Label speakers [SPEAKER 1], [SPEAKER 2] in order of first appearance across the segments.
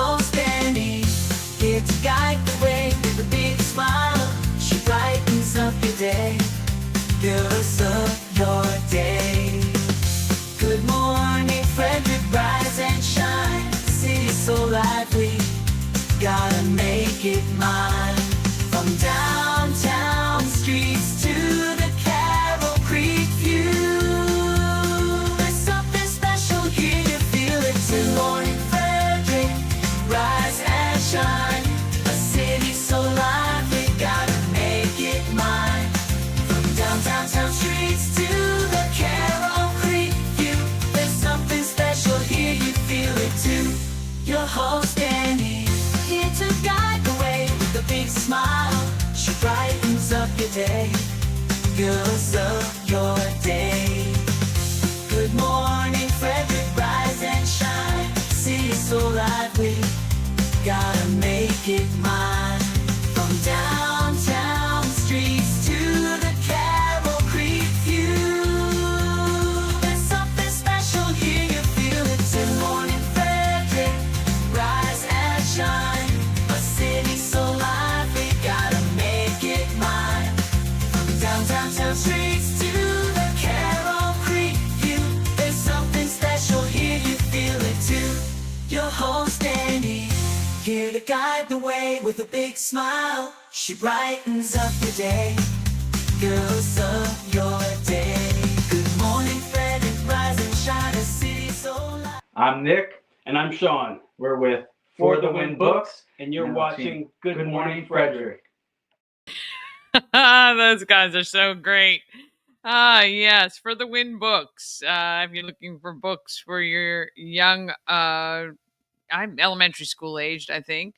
[SPEAKER 1] host Dani, here to guide the way with a big smile. She brightens up your day, girls of your day. Good morning Frederick, rise and shine. The city's so lively, gotta make it mine. From downtown streets to the Carroll Creek view, there's something special here, you feel it too. Good morning Frederick, rise and shine. A city so lively, gotta make it mine. From downtown streets to the Carroll Creek view, there's something special here, you feel it too. Your host Dani, here to guide the way with a big smile. She brightens up your day, girls of your day. Good morning Frederick, rise and shine. City's so lively, gotta make it mine. From downtown streets to the Carroll Creek view, there's something special here, you feel it too. Good morning Frederick, rise and shine. A city so lively, gotta make it mine. From downtown streets to the Carroll Creek view, there's something special here, you feel it too. Your host Dani, here to guide the way with a big smile. She brightens up your day, girls of your day. Good morning Frederick, rise and shine. A city so lively.
[SPEAKER 2] I'm Nick. And I'm Sean. We're with For the Win Books, and you're watching Good Morning Frederick.
[SPEAKER 3] Those guys are so great. Yes, For the Win Books. If you're looking for books for your young, I'm elementary school aged, I think.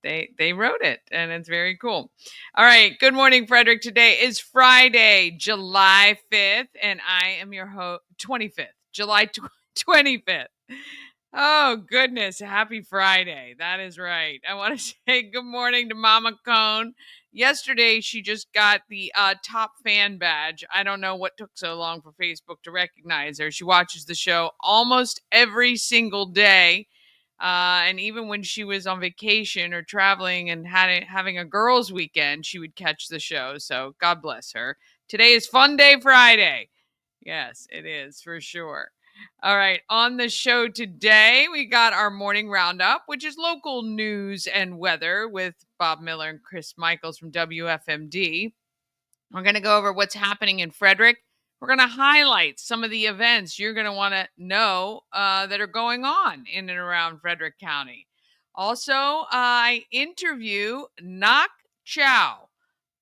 [SPEAKER 3] They wrote it, and it's very cool. All right, Good Morning Frederick. Today is Friday, July 5th, and I am your host, 25th, July 25th. Oh, goodness. Happy Friday. That is right. I want to say good morning to Mama Cone. Yesterday, she just got the top fan badge. I don't know what took so long for Facebook to recognize her. She watches the show almost every single day. And even when she was on vacation or traveling and having a girls' weekend, she would catch the show. So God bless her. Today is Fun Day Friday. Yes, it is for sure. All right, on the show today, we got our morning roundup, which is local news and weather with Bob Miller and Chris Michaels from WFMD. We're going to go over what's happening in Frederick. We're going to highlight some of the events you're going to want to know that are going on in and around Frederick County. Also, I interview Ngoc Chau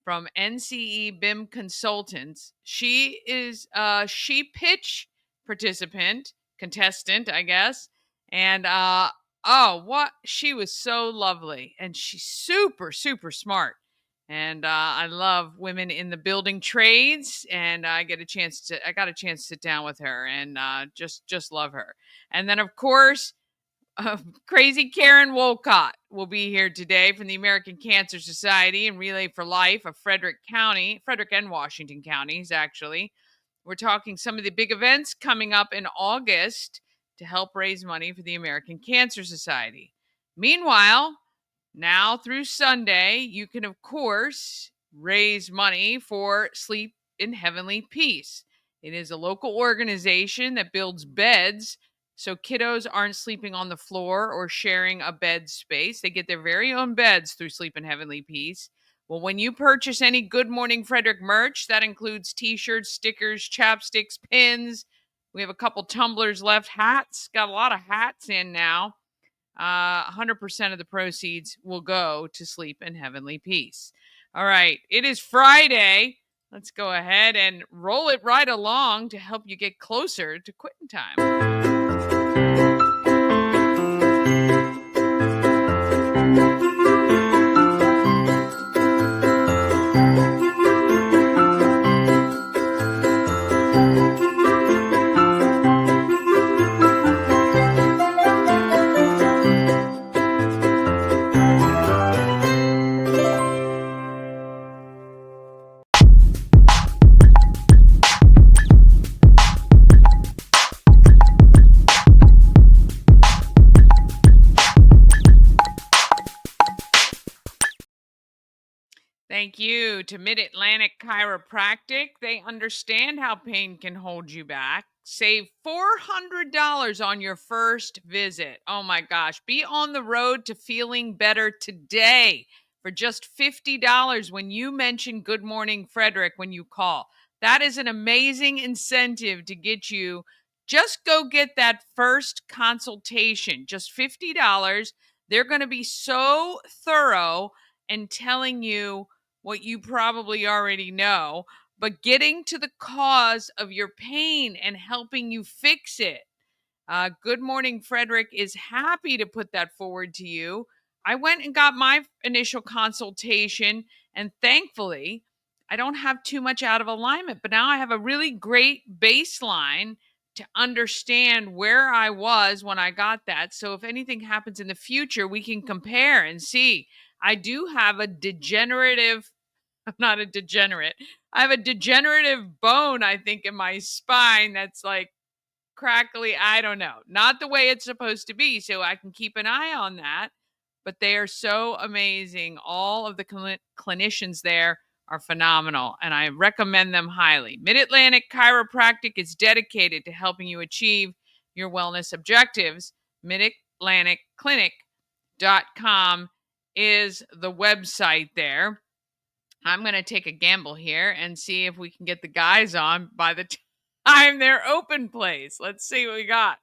[SPEAKER 3] from NCE BIM Consultants. She is a pitch participant, contestant, I guess. And she was so lovely, and she's super, super smart. And I love women in the building trades, and I got a chance to sit down with her and just love her. And then, of course, crazy Karen Wolcott will be here today from the American Cancer Society and Relay for Life of Frederick and Washington counties, actually. We're talking some of the big events coming up in August to help raise money for the American Cancer Society. Meanwhile, now through Sunday, you can, of course, raise money for Sleep in Heavenly Peace. It is a local organization that builds beds so kiddos aren't sleeping on the floor or sharing a bed space. They get their very own beds through Sleep in Heavenly Peace. Well, when you purchase any Good Morning Frederick merch, that includes t-shirts, stickers, chapsticks, pins. We have a couple tumblers left, hats. Got a lot of hats in now. 100% of the proceeds will go to Sleep in Heavenly Peace. All right, it is Friday. Let's go ahead and roll it right along to help you get closer to quitting time. Thank you to Mid-Atlantic Chiropractic. They understand how pain can hold you back. Save $400 on your first visit. Oh my gosh. Be on the road to feeling better today for just $50 when you mention Good Morning Frederick when you call. That is an amazing incentive to get you. Just go get that first consultation. Just $50. They're going to be so thorough and telling you what you probably already know, but getting to the cause of your pain and helping you fix it. Good Morning Frederick is happy to put that forward to you. I went and got my initial consultation, and thankfully, I don't have too much out of alignment, but now I have a really great baseline to understand where I was when I got that. So if anything happens in the future, we can compare and see. I do have a degenerative I'm not a degenerate. I have a degenerative bone, I think, in my spine that's like crackly. I don't know. Not the way it's supposed to be. So I can keep an eye on that. But they are so amazing. All of the clinicians there are phenomenal, and I recommend them highly. Mid Atlantic Chiropractic is dedicated to helping you achieve your wellness objectives. MidAtlanticClinic.com is the website there. I'm going to take a gamble here and see if we can get the guys on by the time they're open, please. Let's see what we got.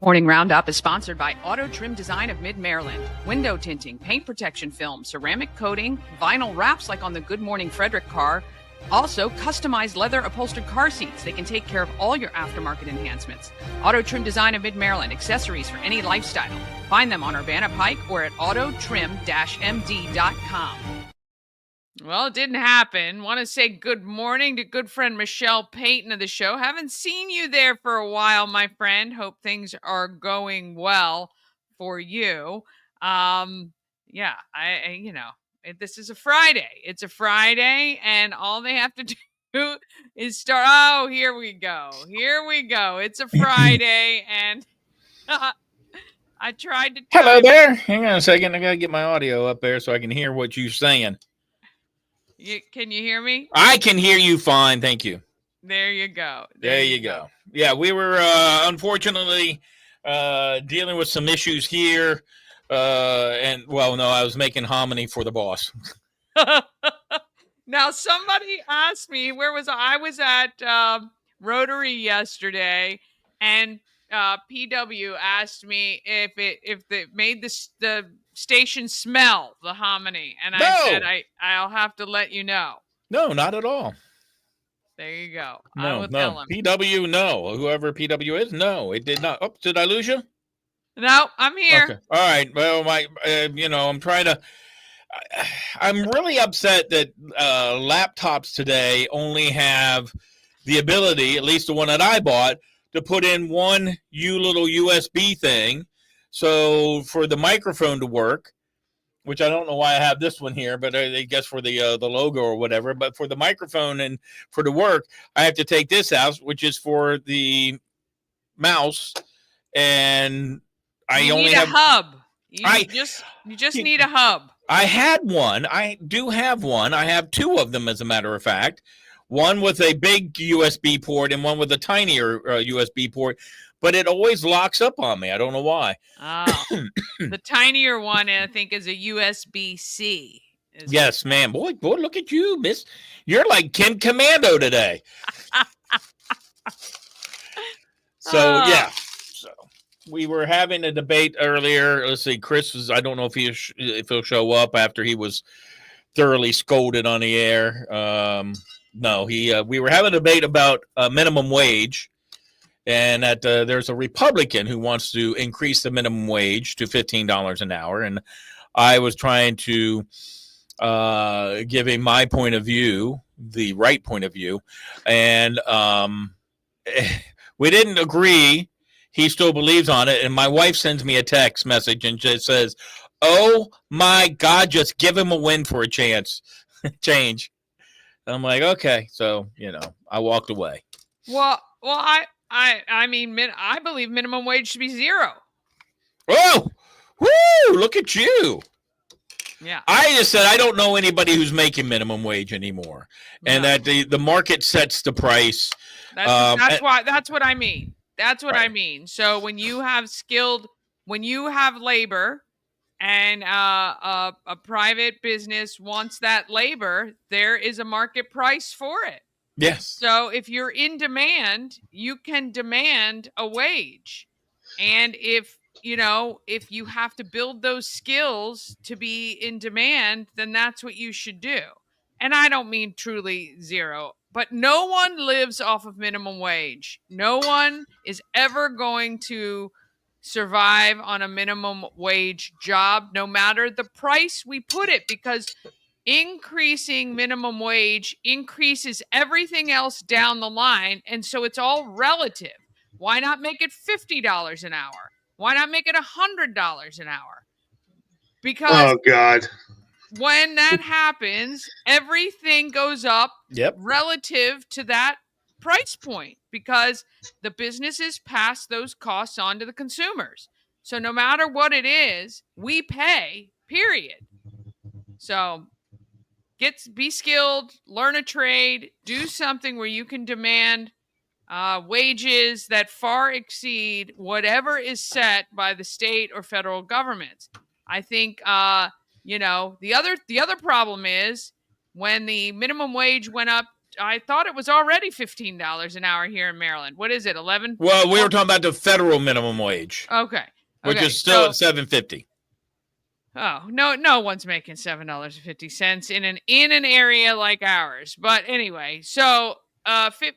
[SPEAKER 3] Morning Roundup is sponsored by Auto Trim Design of Mid-Maryland. Window tinting, paint protection film, ceramic coating, vinyl wraps like on the Good Morning Frederick car. Also, customized leather upholstered car seats. They can take care of all your aftermarket enhancements. Auto Trim Design of Mid-Maryland, accessories for any lifestyle. Find them on Urbana Pike or at autotrim-md.com. Well, it didn't happen. Want to say good morning to good friend Michelle Payton of the show. Haven't seen you there for a while, my friend. Hope things are going well for you. Yeah, this is a Friday. It's a Friday, and all they have to do is start. Oh, here we go. Here we go. It's a Friday, and I tried to.
[SPEAKER 4] Hello there. Hang on a second. I got to get my audio up there so I can hear what you're saying.
[SPEAKER 3] Can you hear me?
[SPEAKER 4] I can hear you fine. Thank you.
[SPEAKER 3] There you go.
[SPEAKER 4] There you go. Yeah, we were unfortunately dealing with some issues here. I was making hominy for the boss.
[SPEAKER 3] Now, somebody asked me, where was I? I was at Rotary yesterday, and PW asked me if it made the station smell the hominy, and I said I'll have to let you know.
[SPEAKER 4] No, not at all.
[SPEAKER 3] There you go.
[SPEAKER 4] No,
[SPEAKER 3] I will tell him.
[SPEAKER 4] PW, no. Whoever PW is, no, it did not. Oh, did I lose you?
[SPEAKER 3] No, I'm here.
[SPEAKER 4] Okay. All right. Well, I'm trying to. I'm really upset that laptops today only have the ability, at least the one that I bought, to put in one little USB thing. So for the microphone to work, which I don't know why I have this one here, but I guess for the logo or whatever. But for the microphone and for the work, I have to take this out, which is for the mouse, and
[SPEAKER 3] you only need a hub. You just need a hub.
[SPEAKER 4] I had one. I do have one. I have two of them, as a matter of fact. One with a big USB port and one with a tinier USB port. But it always locks up on me. I don't know why.
[SPEAKER 3] Oh, the tinier one, I think, is a USB-C.
[SPEAKER 4] Yes, ma'am. Boy, look at you, miss. You're like Kim Commando today. Yeah. So we were having a debate earlier. Let's see. Chris was, I don't know if he'll show up after he was thoroughly scolded on the air. We were having a debate about minimum wage. And that there's a Republican who wants to increase the minimum wage to $15 an hour. And I was trying to give him my point of view, the right point of view. And we didn't agree. He still believes on it. And my wife sends me a text message and just says, "Oh, my God, just give him a win for a chance. Change." I'm like, okay. So, I walked away.
[SPEAKER 3] Well, I mean, I believe minimum wage should be $0.
[SPEAKER 4] Oh, woo! Look at you.
[SPEAKER 3] Yeah.
[SPEAKER 4] I just said I don't know anybody who's making minimum wage anymore, and
[SPEAKER 3] No.
[SPEAKER 4] that the market sets the price.
[SPEAKER 3] That's what I mean. That's what I
[SPEAKER 4] Right.
[SPEAKER 3] mean. So when you have labor, and a private business wants that labor, there is a market price for it.
[SPEAKER 4] Yes.
[SPEAKER 3] So if you're in demand, you can demand a wage. And if you have to build those skills to be in demand, then that's what you should do. And I don't mean truly zero, but no one lives off of minimum wage. No one is ever going to survive on a minimum wage job, no matter the price we put it, because increasing minimum wage increases everything else down the line. And so it's all relative. Why not make it $50 an hour? Why not make it $100 an hour? Because
[SPEAKER 5] Oh God.
[SPEAKER 3] when that happens, everything goes up
[SPEAKER 4] Yep.
[SPEAKER 3] relative to that price point, because the businesses pass those costs on to the consumers. So no matter what it is, we pay, period. So be skilled, learn a trade, do something where you can demand wages that far exceed whatever is set by the state or federal governments. I think the other problem is when the minimum wage went up. I thought it was already $15 an hour here in Maryland. What is it? 11?
[SPEAKER 4] Well, we were talking about the federal minimum wage,
[SPEAKER 3] Okay.
[SPEAKER 4] which is still at $7.50.
[SPEAKER 3] Oh, no one's making $7.50 in an area like ours. But anyway, so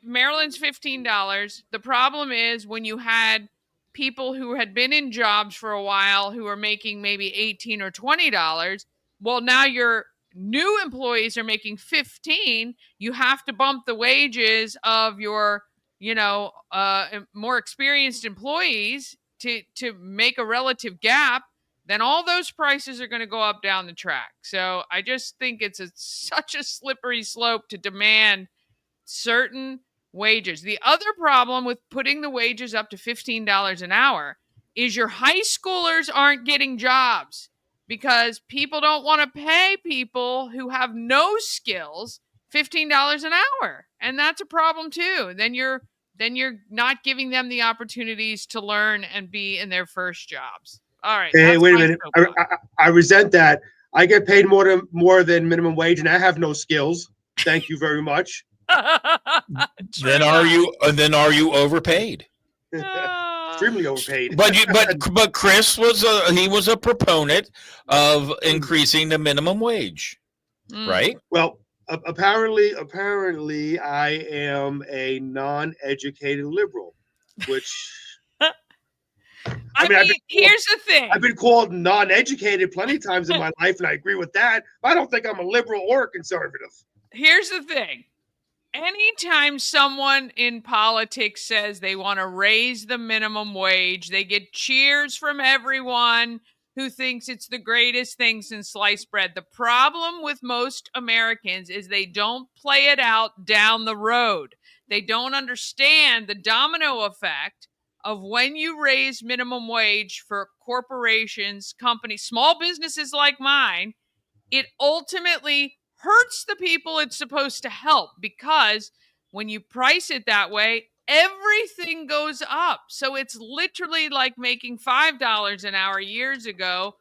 [SPEAKER 3] Maryland's $15. The problem is when you had people who had been in jobs for a while who are making maybe $18 or $20. Well, now your new employees are making 15. You have to bump the wages of your, more experienced employees to make a relative gap. Then all those prices are going to go up down the track. So I just think it's such a slippery slope to demand certain wages. The other problem with putting the wages up to $15 an hour is your high schoolers aren't getting jobs because people don't want to pay people who have no skills $15 an hour. And that's a problem too. Then you're not giving them the opportunities to learn and be in their first jobs. All right.
[SPEAKER 5] Hey,
[SPEAKER 3] That's
[SPEAKER 5] wait a
[SPEAKER 3] my
[SPEAKER 5] minute.
[SPEAKER 3] soapbox.
[SPEAKER 5] I resent that. I get paid more than minimum wage, and I have no skills. Thank you very much.
[SPEAKER 4] Then are you overpaid?
[SPEAKER 5] Extremely overpaid.
[SPEAKER 4] But Chris was a proponent of increasing the minimum wage, right?
[SPEAKER 5] Well, apparently, I am a non-educated liberal, which
[SPEAKER 3] I mean, here's the thing.
[SPEAKER 5] I've been called non-educated plenty of times in my life, and I agree with that. But I don't think I'm a liberal or a conservative.
[SPEAKER 3] Here's the thing. Anytime someone in politics says they want to raise the minimum wage, they get cheers from everyone who thinks it's the greatest thing since sliced bread. The problem with most Americans is they don't play it out down the road. They don't understand the domino effect of when you raise minimum wage for corporations, companies, small businesses like mine. It ultimately hurts the people it's supposed to help, because when you price it that way, everything goes up. So it's literally like making $5 an hour years ago,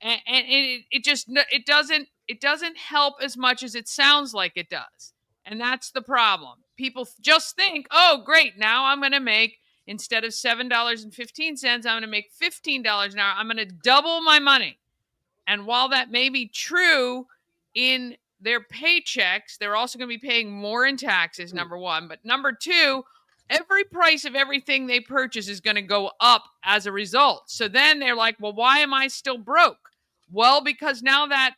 [SPEAKER 3] and it doesn't help as much as it sounds like it does. And that's the problem. People just think, oh, great, now I'm going to make, instead of $7.15, I'm going to make $15 an hour. I'm going to double my money. And while that may be true in their paychecks, they're also going to be paying more in taxes, number one. But number two, every price of everything they purchase is going to go up as a result. So then they're like, well, why am I still broke? Well, because now that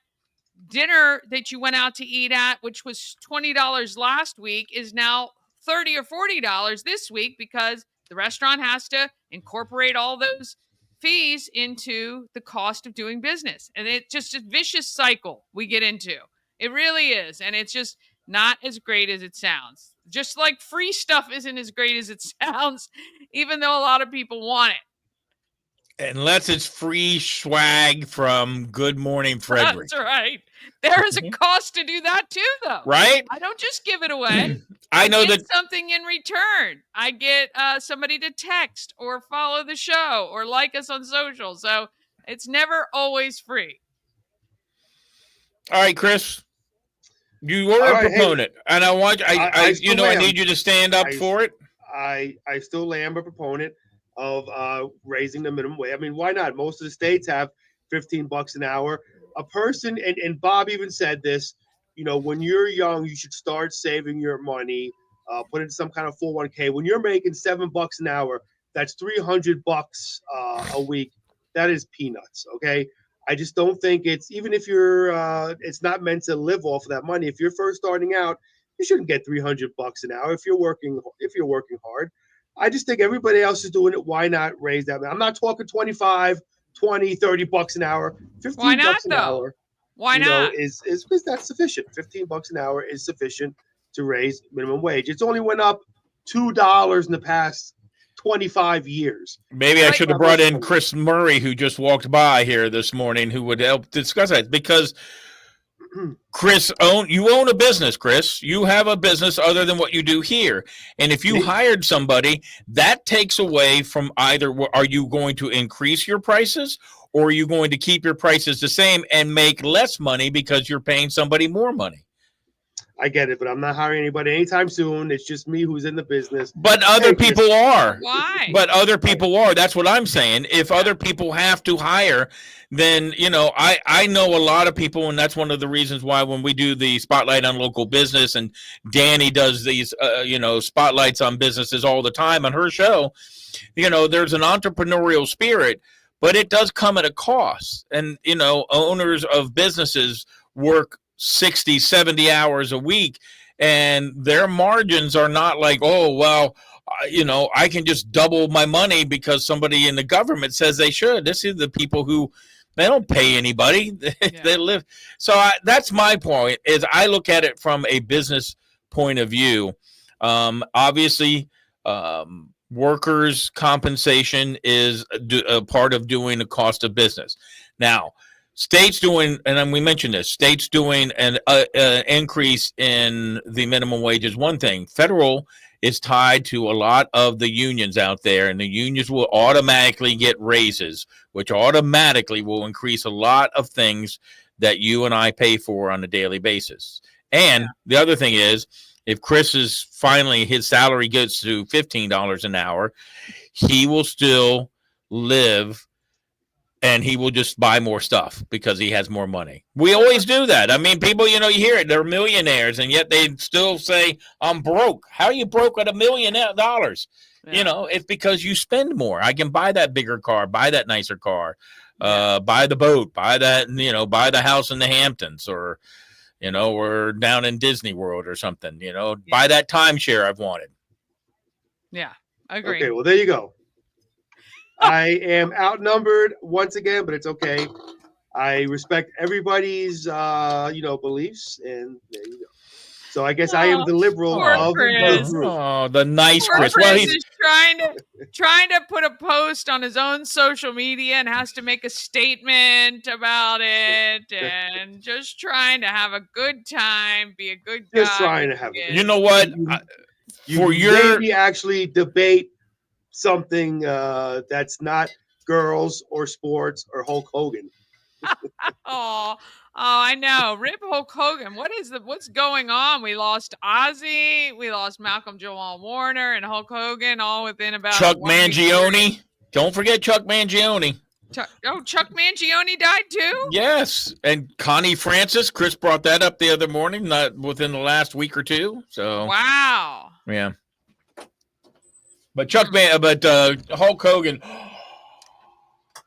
[SPEAKER 3] dinner that you went out to eat at, which was $20 last week, is now $30 or $40 this week, because the restaurant has to incorporate all those fees into the cost of doing business. And it's just a vicious cycle we get into. It really is. And it's just not as great as it sounds. Just like free stuff isn't as great as it sounds, even though a lot of people want it.
[SPEAKER 4] Unless it's free swag from Good Morning Frederick.
[SPEAKER 3] That's right. There is a cost to do that too, though.
[SPEAKER 4] Right?
[SPEAKER 3] I don't just give it away.
[SPEAKER 4] I know
[SPEAKER 3] get
[SPEAKER 4] that
[SPEAKER 3] something in return. I get somebody to text or follow the show or like us on social. So it's never always free.
[SPEAKER 4] all right, Chris. You were
[SPEAKER 5] All
[SPEAKER 4] a
[SPEAKER 5] right, hey,
[SPEAKER 4] proponent, and I
[SPEAKER 5] still
[SPEAKER 4] I
[SPEAKER 5] am.
[SPEAKER 4] need you to stand up for it.
[SPEAKER 5] I still am a proponent of raising the minimum wage. I mean, why not? Most of the states have $15 an hour. A person, and Bob even said this, when you're young, you should start saving your money, put into some kind of 401k. When you're making $7 an hour, that's $300 a week. That is peanuts. Okay. I just don't think even if you're, it's not meant to live off of that money. If you're first starting out, you shouldn't get $300 an hour if you're working hard. I just think everybody else is doing it. Why not raise that? I'm not talking 25, 20, $30 an hour.
[SPEAKER 3] Why
[SPEAKER 5] $15
[SPEAKER 3] not,
[SPEAKER 5] an
[SPEAKER 3] though?
[SPEAKER 5] hour.
[SPEAKER 3] Why not?
[SPEAKER 5] Is because that's sufficient. $15 an hour is sufficient to raise minimum wage. It's only went up $2 in the past 25 years.
[SPEAKER 4] Maybe I should have brought in Chris Murray, who just walked by here this morning, who would help discuss that. Because Chris, you own a business, Chris. You have a business other than what you do here. And if you hired somebody, that takes away from either, are you going to increase your prices, or are you going to keep your prices the same and make less money because you're paying somebody more money?
[SPEAKER 5] I get it, but I'm not hiring anybody anytime soon. It's just me who's in the business.
[SPEAKER 4] But other people are.
[SPEAKER 3] Why?
[SPEAKER 4] But other people are. That's what I'm saying. If other people have to hire, then, I know a lot of people, and that's one of the reasons why when we do the Spotlight on Local Business, and Dani does these, spotlights on businesses all the time on her show, there's an entrepreneurial spirit, but it does come at a cost. And, owners of businesses work 60, 70 hours a week, and their margins are not like, oh, well, I can just double my money because somebody in the government says they should. This is the people who, they don't pay anybody. They live. So that's my point, is I look at it from a business point of view. Obviously, workers' compensation is a part of doing the cost of business. Now, states doing, and we mentioned this, states doing an increase in the minimum wage is one thing. Federal is tied to a lot of the unions out there, and the unions will automatically get raises, which automatically will increase a lot of things that you and I pay for on a daily basis. And the other thing is, if Chris is finally, his salary gets to $15 an hour, he will still live, and he will just buy more stuff because he has more money. We always do that. I mean, people, you hear it. They're millionaires, and yet they still say, I'm broke. How are you broke at $1 million? Yeah. It's because you spend more. I can buy that bigger car, buy that nicer car, buy the boat, buy that, buy the house in the Hamptons, or, or down in Disney World or something, buy that timeshare I've wanted.
[SPEAKER 3] Yeah, I agree.
[SPEAKER 5] Okay, well, there you go. I am outnumbered once again, but it's okay. I respect everybody's, beliefs, and there you go. So I guess I am the liberal of the group.
[SPEAKER 4] Oh, the nice Chris.
[SPEAKER 3] Well, he's trying to put a post on his own social media and has to make a statement about it, and just trying to have a good time, be a good guy.
[SPEAKER 5] Just trying to have
[SPEAKER 4] You know what?
[SPEAKER 5] Maybe actually debate something that's not girls or sports or Hulk Hogan.
[SPEAKER 3] Oh, I know. Rip Hulk Hogan. What's going on? We lost Ozzy, we lost Malcolm Jamal Warner, and Hulk Hogan all within about
[SPEAKER 4] Chuck Mangione. Don't forget Chuck Mangione.
[SPEAKER 3] Chuck Mangione died too?
[SPEAKER 4] Yes. And Connie Francis. Chris brought that up the other morning, not within the last week or two. So
[SPEAKER 3] wow.
[SPEAKER 4] Yeah. But Hulk Hogan.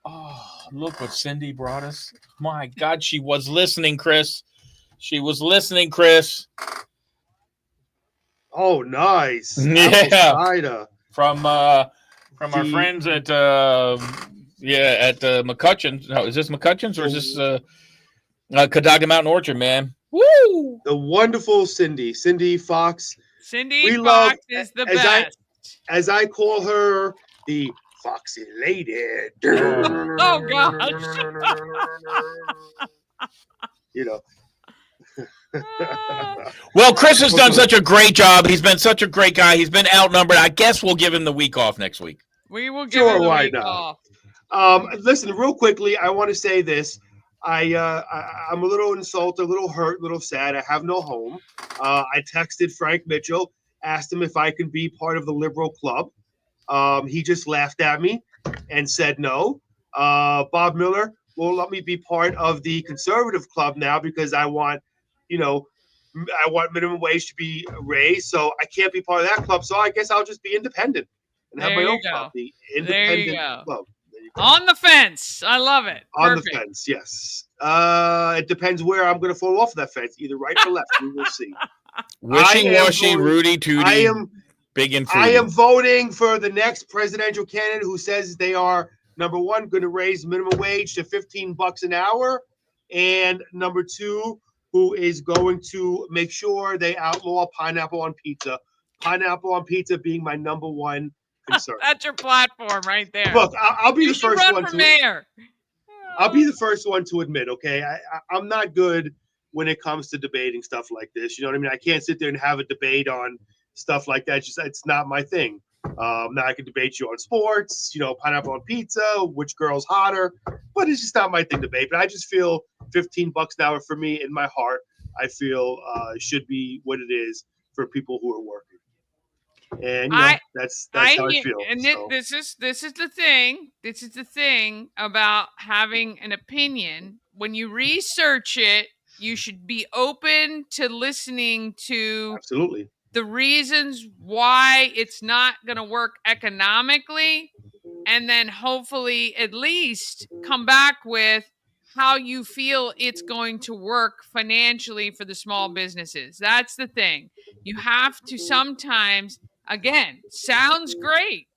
[SPEAKER 4] Oh, look what Cindy brought us. My God, she was listening, Chris. She was listening, Chris.
[SPEAKER 5] Oh, nice.
[SPEAKER 4] Yeah. From our friends at McCutcheon's. No, is this McCutcheon's or is this Cadogan Mountain Orchard, man? Woo!
[SPEAKER 5] The wonderful Cindy Fox.
[SPEAKER 3] Cindy Fox is the best.
[SPEAKER 5] As I call her, the Foxy lady.
[SPEAKER 3] Oh, gosh.
[SPEAKER 5] You know.
[SPEAKER 4] Well, Chris has done such a great job. He's been such a great guy. He's been outnumbered. I guess we'll give him the week off next week.
[SPEAKER 3] We will give him the
[SPEAKER 5] Why
[SPEAKER 3] week
[SPEAKER 5] not?
[SPEAKER 3] off.
[SPEAKER 5] Listen, real quickly, I want to say this. I'm a little insulted, a little hurt, a little sad. I have no home. I texted Frank Mitchell, asked him if I could be part of the liberal club. He just laughed at me and said no. Bob Miller won't let me be part of the conservative club now because I want minimum wage to be raised. So I can't be part of that club. So I guess I'll just be independent and have
[SPEAKER 3] There
[SPEAKER 5] my
[SPEAKER 3] you
[SPEAKER 5] own
[SPEAKER 3] go.
[SPEAKER 5] club, the
[SPEAKER 3] There you
[SPEAKER 5] independent
[SPEAKER 3] go.
[SPEAKER 5] club. There you go.
[SPEAKER 3] On the fence. I love it.
[SPEAKER 5] On
[SPEAKER 3] Perfect.
[SPEAKER 5] the fence, yes. It depends where I'm going to fall off of that fence, either right or left. We will see.
[SPEAKER 4] Wishy-washy, Rudy Tooty, big and fruity.
[SPEAKER 5] I am voting for the next presidential candidate who says they are, number one, going to raise minimum wage to $15 an hour, and number two, who is going to make sure they outlaw pineapple on pizza. Pineapple on pizza being my number one concern.
[SPEAKER 3] That's your platform right there.
[SPEAKER 5] Look, I'll be
[SPEAKER 3] you
[SPEAKER 5] the
[SPEAKER 3] should
[SPEAKER 5] first
[SPEAKER 3] run
[SPEAKER 5] one
[SPEAKER 3] for
[SPEAKER 5] to
[SPEAKER 3] mayor.
[SPEAKER 5] I'll be the first one to admit, okay, I'm not good when it comes to debating stuff like this. You know what I mean? I can't sit there and have a debate on stuff like that. It's not my thing. Now I can debate you on sports, pineapple on pizza, which girl's hotter, but it's just not my thing to debate. But I just feel $15 an hour for me in my heart, I feel should be what it is for people who are working. And that's how I feel.
[SPEAKER 3] And
[SPEAKER 5] so.
[SPEAKER 3] this is the thing. This is the thing about having an opinion. When you research it, you should be open to listening to
[SPEAKER 5] Absolutely
[SPEAKER 3] the reasons why it's not going to work economically, and then hopefully at least come back with how you feel it's going to work financially for the small businesses. That's the thing. You have to sometimes, again, sounds great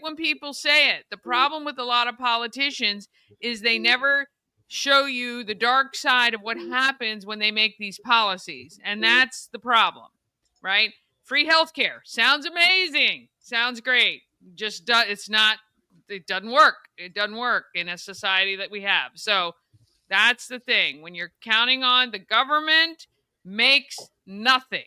[SPEAKER 3] when people say it. The problem with a lot of politicians is they never show you the dark side of what happens when they make these policies. And that's the problem, right? Free healthcare sounds amazing. Sounds great. Just it doesn't work. It doesn't work in a society that we have. So that's the thing. When you're counting on the government makes nothing.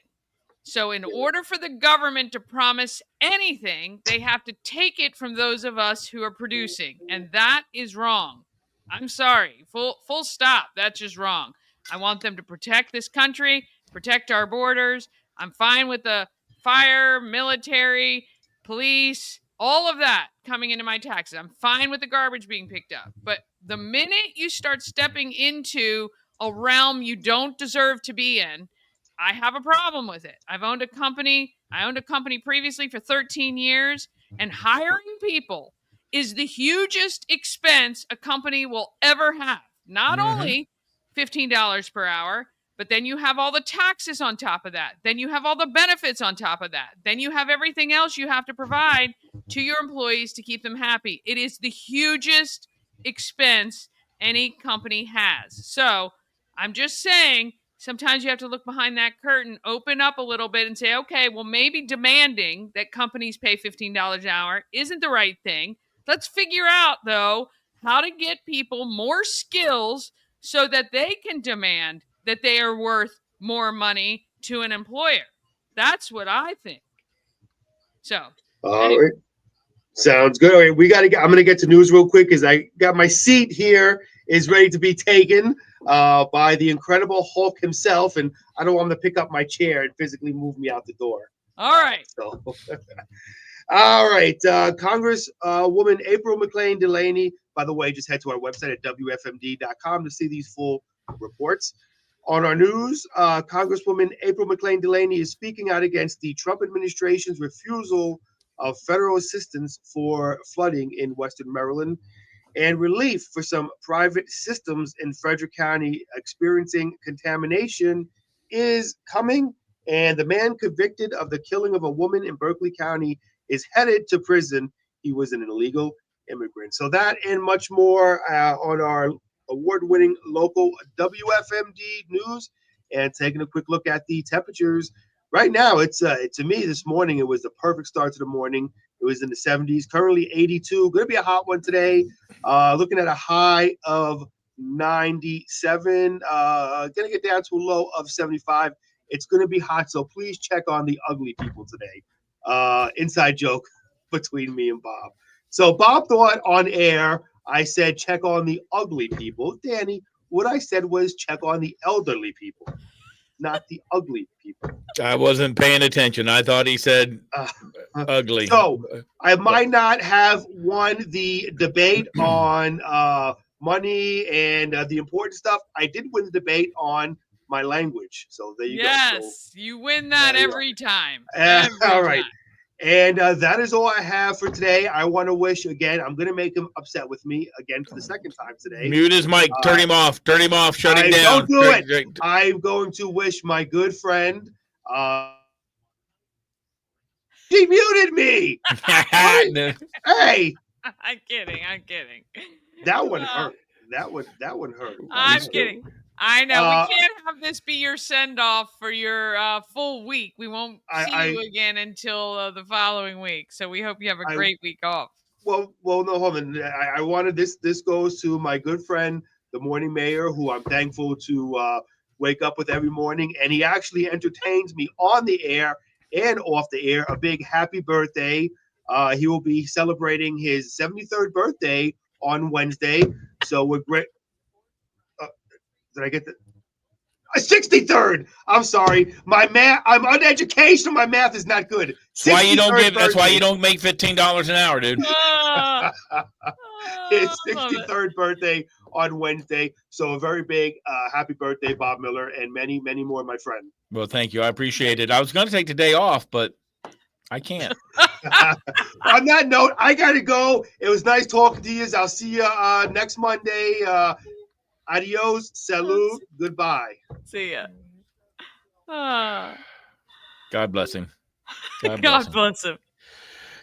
[SPEAKER 3] So in order for the government to promise anything, they have to take it from those of us who are producing. And that is wrong. I'm sorry. Full stop. That's just wrong. I want them to protect this country, protect our borders. I'm fine with the fire, military, police, all of that coming into my taxes. I'm fine with the garbage being picked up. But the minute you start stepping into a realm you don't deserve to be in, I have a problem with it. I owned a company previously for 13 years, and hiring people is the hugest expense a company will ever have. Not only $15 per hour, but then you have all the taxes on top of that. Then you have all the benefits on top of that. Then you have everything else you have to provide to your employees to keep them happy. It is the hugest expense any company has. So I'm just saying, sometimes you have to look behind that curtain, open up a little bit and say, okay, well, maybe demanding that companies pay $15 an hour isn't the right thing. Let's figure out, though, how to get people more skills so that they can demand that they are worth more money to an employer. That's what I think. So,
[SPEAKER 5] all right. Sounds good. All right, I'm going to get to news real quick because I got my seat here is ready to be taken by the incredible Hulk himself, and I don't want him to pick up my chair and physically move me out the door.
[SPEAKER 3] All right.
[SPEAKER 5] So, all right. Congresswoman April McLean Delaney, by the way, just head to our website at WFMD.com to see these full reports. On our news, Congresswoman April McLean Delaney is speaking out against the Trump administration's refusal of federal assistance for flooding in Western Maryland and relief for some private systems in Frederick County experiencing contamination is coming. And the man convicted of the killing of a woman in Berkeley County is headed to prison. He was an illegal immigrant. So that and much more on our award-winning local WFMD news, and taking a quick look at the temperatures. Right now, it's to me this morning, it was the perfect start to the morning. It was in the 70s. Currently 82. Going to be a hot one today. Looking at a high of 97. Going to get down to a low of 75. It's going to be hot, so please check on the ugly people today. Inside joke between me and Bob. So Bob thought on air I said check on the ugly people. Danny, what I said was check on the elderly people, not the ugly people.
[SPEAKER 4] I wasn't paying attention. I thought he said ugly.
[SPEAKER 5] So I might not have won the debate on money and the important stuff. I did win the debate on my language. So there you go.
[SPEAKER 3] Yes, you win that every time.
[SPEAKER 5] All right. And that is all I have for today. I want to wish again, I'm going to make him upset with me again for the second time today.
[SPEAKER 4] Mute his mic. Turn him off. Turn him off. Shut him down.
[SPEAKER 5] Don't do it. I'm going to wish my good friend. She muted me. Hey.
[SPEAKER 3] I'm kidding.
[SPEAKER 5] That one hurt. That one hurt.
[SPEAKER 3] I'm kidding. I know. We can't have this be your send-off for your full week. We won't see you again until the following week. So we hope you have a great week off.
[SPEAKER 5] Well, no, hold on. I wanted this. This goes to my good friend, the morning mayor, who I'm thankful to wake up with every morning. And he actually entertains me on the air and off the air. A big happy birthday. He will be celebrating his 73rd birthday on Wednesday. So we're great. Did I get the 63rd? I'm sorry. My math. I'm uneducated. My math is not good.
[SPEAKER 4] That's why you don't give. That's why you don't make $15 an hour, dude.
[SPEAKER 5] His 63rd birthday on Wednesday. So a very big happy birthday, Bob Miller, and many, many more, my friend.
[SPEAKER 4] Well, thank you. I appreciate it. I was going to take the day off, but I can't.
[SPEAKER 5] On that note, I got to go. It was nice talking to you. I'll see you next Monday. Adios, salute, goodbye.
[SPEAKER 3] See ya.
[SPEAKER 4] God bless him.
[SPEAKER 3] God bless him.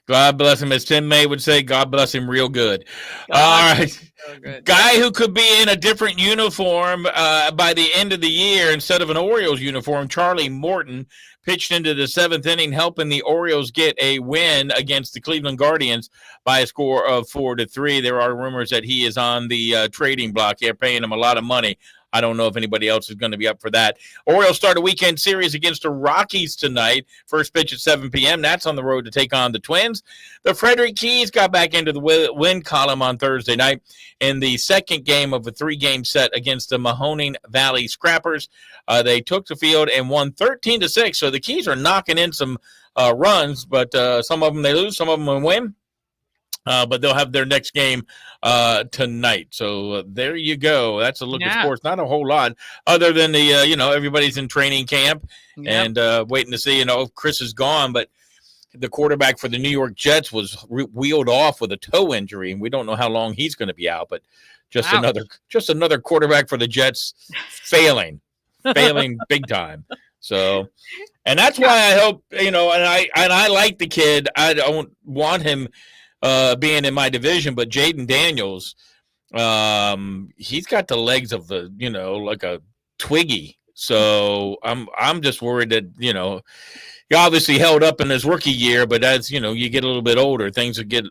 [SPEAKER 4] God bless him. As Tim May would say, God bless him real good. All right.
[SPEAKER 3] So good.
[SPEAKER 4] Guy who could be in a different uniform by the end of the year instead of an Orioles uniform, Charlie Morton, pitched into the seventh inning, helping the Orioles get a win against the Cleveland Guardians by a score of 4-3. There are rumors that he is on the trading block. They're paying him a lot of money. I don't know if anybody else is going to be up for that. Orioles start a weekend series against the Rockies tonight. First pitch at 7 p.m. That's on the road to take on the Twins. The Frederick Keys got back into the win column on Thursday night in the second game of a 3-game set against the Mahoning Valley Scrappers. They took the field and won 13-6. So the Keys are knocking in some runs, but some of them they lose, some of them will win. But they'll have their next game tonight. So there you go. That's a look at sports. Not a whole lot other than the, everybody's in training camp and waiting to see, if Chris is gone. But the quarterback for the New York Jets was wheeled off with a toe injury, and we don't know how long he's going to be out. But just another quarterback for the Jets failing big time. So, and that's why I hope, and I like the kid. I don't want him being in my division, but Jaden Daniels, he's got the legs of the, like a Twiggy. So I'm just worried that, he obviously held up in his rookie year, but as, you get a little bit older, things will get,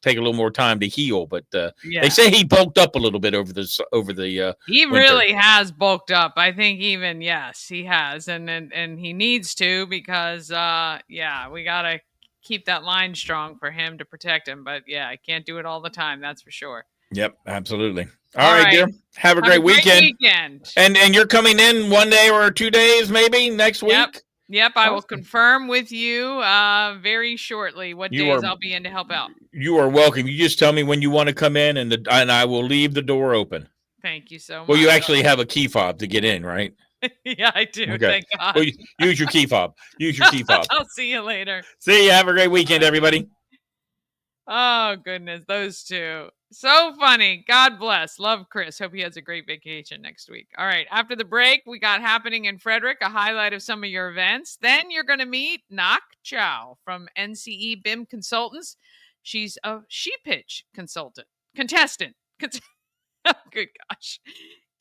[SPEAKER 4] take a little more time to heal. But they say he bulked up a little bit over the
[SPEAKER 3] he
[SPEAKER 4] winter.
[SPEAKER 3] really has bulked up. I think even, yes, he has. And he needs to because, we got to keep that line strong for him to protect him. But I can't do it all the time. That's for sure.
[SPEAKER 4] Yep, absolutely. All right, dear. Have a great weekend. And you're coming in 1 day or 2 days, maybe next week.
[SPEAKER 3] Yep. I will confirm with you very shortly what days I'll be in to help out.
[SPEAKER 4] You are welcome. You just tell me when you want to come in, and I will leave the door open.
[SPEAKER 3] Thank you so much.
[SPEAKER 4] Well, you actually have a key fob to get in, right?
[SPEAKER 3] Yeah, I do. Okay. Thank God.
[SPEAKER 4] Well, use your key fob.
[SPEAKER 3] I'll see you later.
[SPEAKER 4] See you. Have a great weekend, everybody.
[SPEAKER 3] Oh, goodness. Those two. So funny. God bless. Love Chris. Hope he has a great vacation next week. All right. After the break, we got Happening in Frederick, a highlight of some of your events. Then you're going to meet Ngoc Chau from NCE BIM Consultants. She's a she-pitch contestant. Oh, good gosh.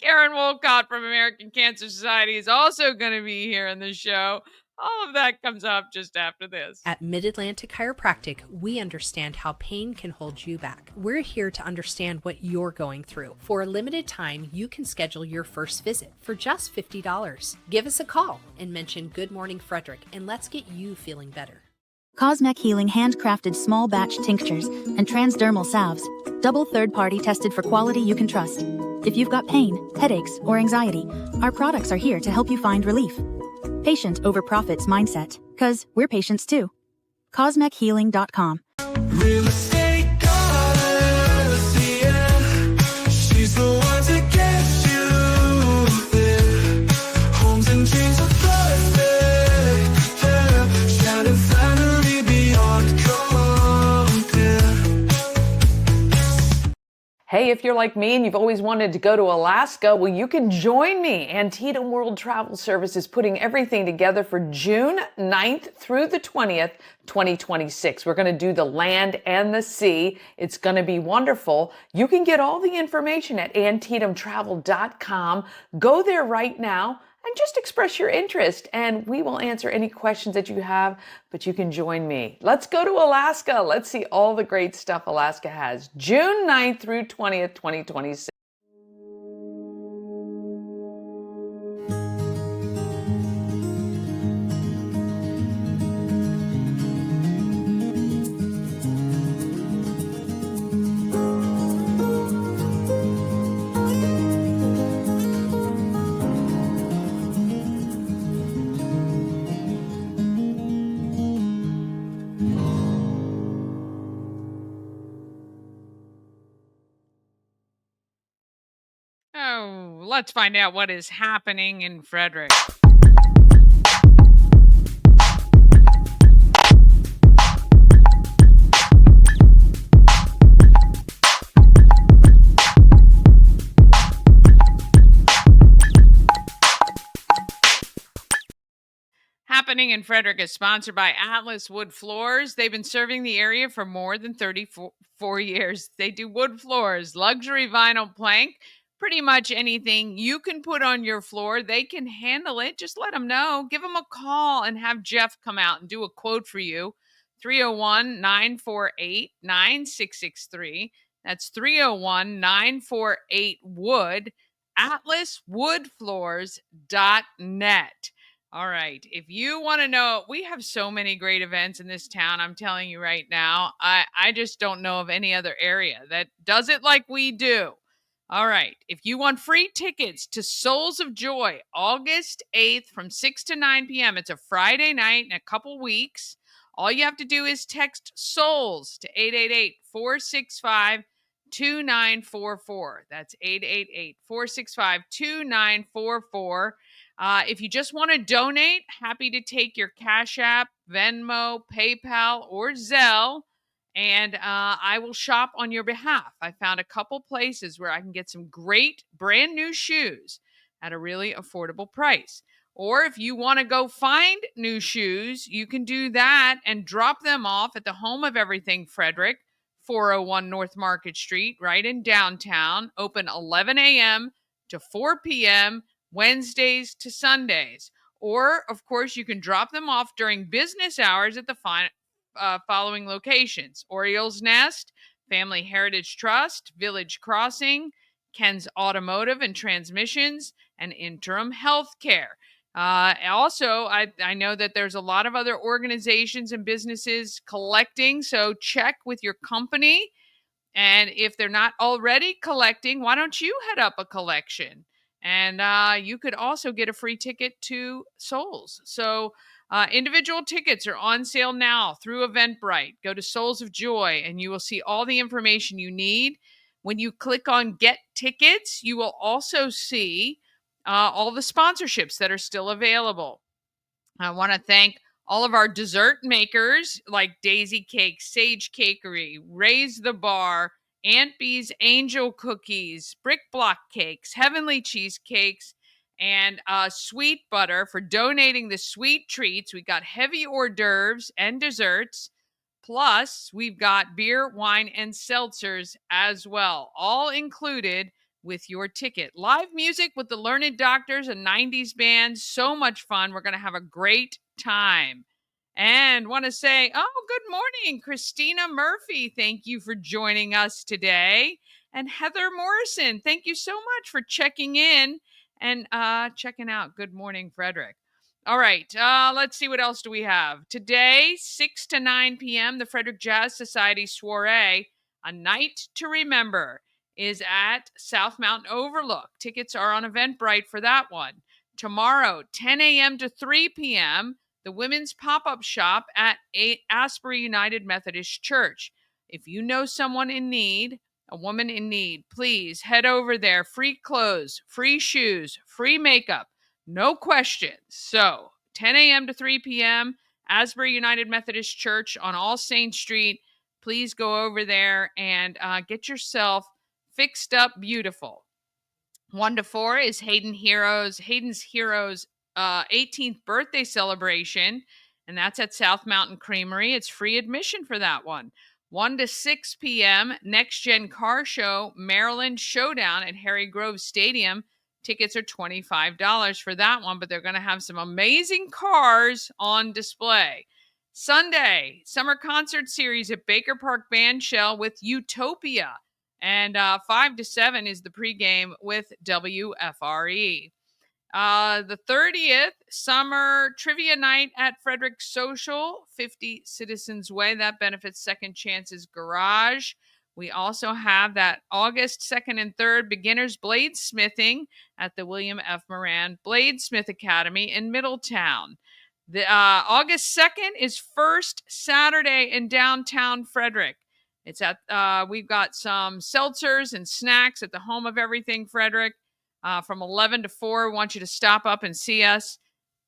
[SPEAKER 3] Karen Wolcott from American Cancer Society is also going to be here on the show. All of that comes up just after this.
[SPEAKER 6] At Mid-Atlantic Chiropractic, we understand how pain can hold you back. We're here to understand what you're going through. For a limited time, you can schedule your first visit for just $50. Give us a call and mention Good Morning Frederick, and let's get you feeling better.
[SPEAKER 7] Cosmec Healing handcrafted small batch tinctures and transdermal salves, double third-party tested for quality you can trust. If you've got pain, headaches, or anxiety, our products are here to help you find relief. Patient over profits mindset, 'cause we're patients too. CosmecHealing.com.
[SPEAKER 1] Real estate goddess, yeah. She's the one to get you there. Homes and dreams are perfect, yeah. Shannon Flannery beyond compare.
[SPEAKER 8] Hey, if you're like me and you've always wanted to go to Alaska, well, you can join me. Antietam World Travel Service is putting everything together for June 9th through the 20th, 2026. We're going to do the land and the sea. It's going to be wonderful. You can get all the information at antietamtravel.com. Go there right now and just express your interest, and we will answer any questions that you have, but you can join me. Let's go to Alaska. Let's see all the great stuff Alaska has. June 9th through 20th, 2026.
[SPEAKER 3] Oh, let's find out what is happening in Frederick. Happening in Frederick is sponsored by Atlas Wood Floors. They've been serving the area for more than 34 years. They do wood floors, luxury vinyl plank, pretty much anything you can put on your floor. They can handle it. Just let them know. Give them a call and have Jeff come out and do a quote for you. 301-948-9663. That's 301-948-WOOD. AtlasWoodFloors.net. All right. If you want to know, we have so many great events in this town. I'm telling you right now, I just don't know of any other area that does it like we do. All right. If you want free tickets to Souls of Joy, August 8th from 6 to 9 p.m., it's a Friday night in a couple weeks. All you have to do is text SOULS to 888-465-2944. That's 888-465-2944. If you just want to donate, happy to take your Cash App, Venmo, PayPal, or Zelle, and I will shop on your behalf. I found a couple places where I can get some great brand new shoes at a really affordable price. Or if you want to go find new shoes, you can do that and drop them off at the Home of Everything Frederick, 401 North Market Street, right in downtown, open 11 a.m. to 4 p.m., Wednesdays to Sundays. Or, of course, you can drop them off during business hours at the following locations: Orioles Nest, Family Heritage Trust, Village Crossing, Ken's Automotive and Transmissions, and Interim Healthcare. Also, I know that there's a lot of other organizations and businesses collecting, so check with your company. And if they're not already collecting, why don't you head up a collection? And you could also get a free ticket to Souls. So individual tickets are on sale now through Eventbrite. Go to Souls of Joy and you will see all the information you need. When you click on Get Tickets, you will also see all the sponsorships that are still available. I want to thank all of our dessert makers like Daisy Cake, Sage Cakery, Raise the Bar, Aunt Bee's Angel Cookies, Brick Block Cakes, Heavenly Cheesecakes, and Sweet Butter for donating the sweet treats. We got heavy hors d'oeuvres and desserts. Plus, we've got beer, wine, and seltzers as well, all included with your ticket. Live music with the Learned Doctors, a 90s band. So much fun. We're going to have a great time. And want to say, good morning, Christina Murphy. Thank you for joining us today. And Heather Morrison, thank you so much for checking in and checking out Good Morning Frederick. All right, let's see what else do we have. Today, 6 to 9 p.m., the Frederick Jazz Society Soiree, A Night to Remember, is at South Mountain Overlook. Tickets are on Eventbrite for that one. Tomorrow, 10 a.m. to 3 p.m., the Women's Pop-Up Shop at Asbury United Methodist Church. If you know someone in need, a woman in need, please head over there. Free clothes, free shoes, free makeup, no questions. So 10 a.m. to 3 p.m., Asbury United Methodist Church on All Saints Street. Please go over there and get yourself fixed up beautiful. 1 to 4 is Hayden's Heroes 18th birthday celebration, and that's at South Mountain Creamery. It's free admission for that one. 1 to 6 p.m., Next Gen Car Show, Maryland Showdown at Harry Grove Stadium. Tickets are $25 for that one, but they're going to have some amazing cars on display. Sunday, Summer Concert Series at Baker Park Bandshell with Utopia. And 5 to 7 is the pregame with WFRE. The 30th, Summer Trivia Night at Frederick Social, 50 Citizens Way. That benefits Second Chances Garage. We also have that August 2nd and 3rd, Beginners Bladesmithing at the William F. Moran Bladesmith Academy in Middletown. The August 2nd is First Saturday in downtown Frederick. It's at we've got some seltzers and snacks at the Home of Everything Frederick from 11 to 4. We want you to stop up and see us.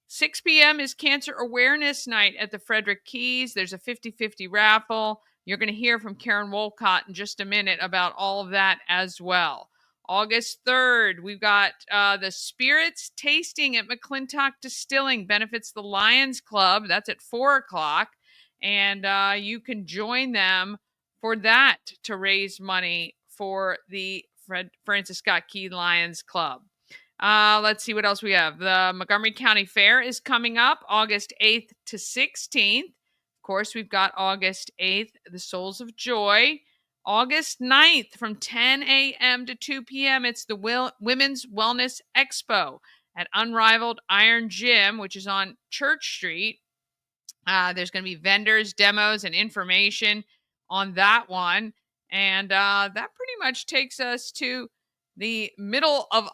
[SPEAKER 3] 6 p.m. is Cancer Awareness Night at the Frederick Keys. There's a 50-50 raffle. You're going to hear from Karen Wolcott in just a minute about all of that as well. August 3rd, we've got the Spirits Tasting at McClintock Distilling. Benefits the Lions Club. That's at 4 o'clock. And you can join them for that to raise money for the Francis Scott Key Lions Club. Let's see what else we have. The Montgomery County Fair is coming up August 8th to 16th. Of course, we've got August 8th, the Souls of Joy. August 9th from 10 a.m. to 2 p.m., it's the Women's Wellness Expo at Unrivaled Iron Gym, which is on Church Street. There's going to be vendors, demos, and information on that one. And that pretty much takes us to the middle of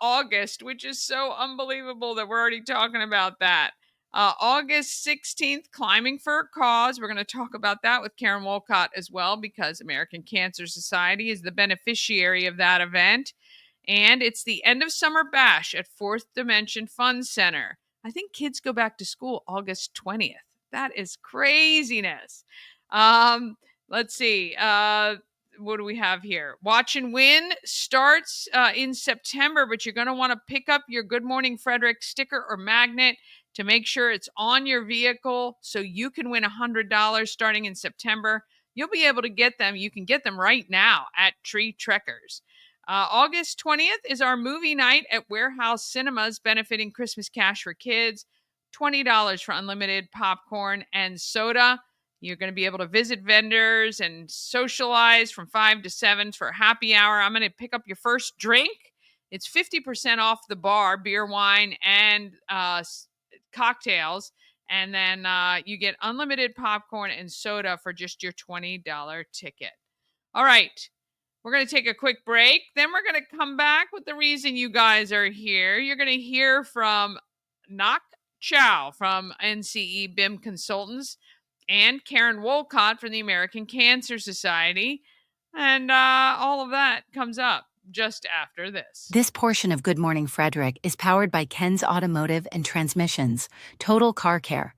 [SPEAKER 3] August, which is so unbelievable that we're already talking about that. August 16th, Climbing for a Cause. We're going to talk about that with Karen Wolcott as well, because American Cancer Society is the beneficiary of that event. And it's the end of summer bash at Fourth Dimension Fun Center. I think kids go back to school August 20th. That is craziness. Let's see. What do we have here? Watch and Win starts in September, but you're going to want to pick up your Good Morning Frederick sticker or magnet to make sure it's on your vehicle so you can win $100 starting in September. You'll be able to get them. You can get them right now at Tree Trekkers. August 20th is our movie night at Warehouse Cinemas, benefiting Christmas Cash for Kids. $20 for unlimited popcorn and soda. You're going to be able to visit vendors and socialize from 5 to 7 for happy hour. I'm going to pick up your first drink. It's 50% off the bar, beer, wine, and cocktails. And then you get unlimited popcorn and soda for just your $20 ticket. All right. We're going to take a quick break. Then we're going to come back with the reason you guys are here. You're going to hear from Ngoc Chau from NCE BIM Consultants and Karen Wolcott from the American Cancer Society. And all of that comes up just after this.
[SPEAKER 9] This portion of Good Morning Frederick is powered by Ken's Automotive and Transmissions, Total Car Care.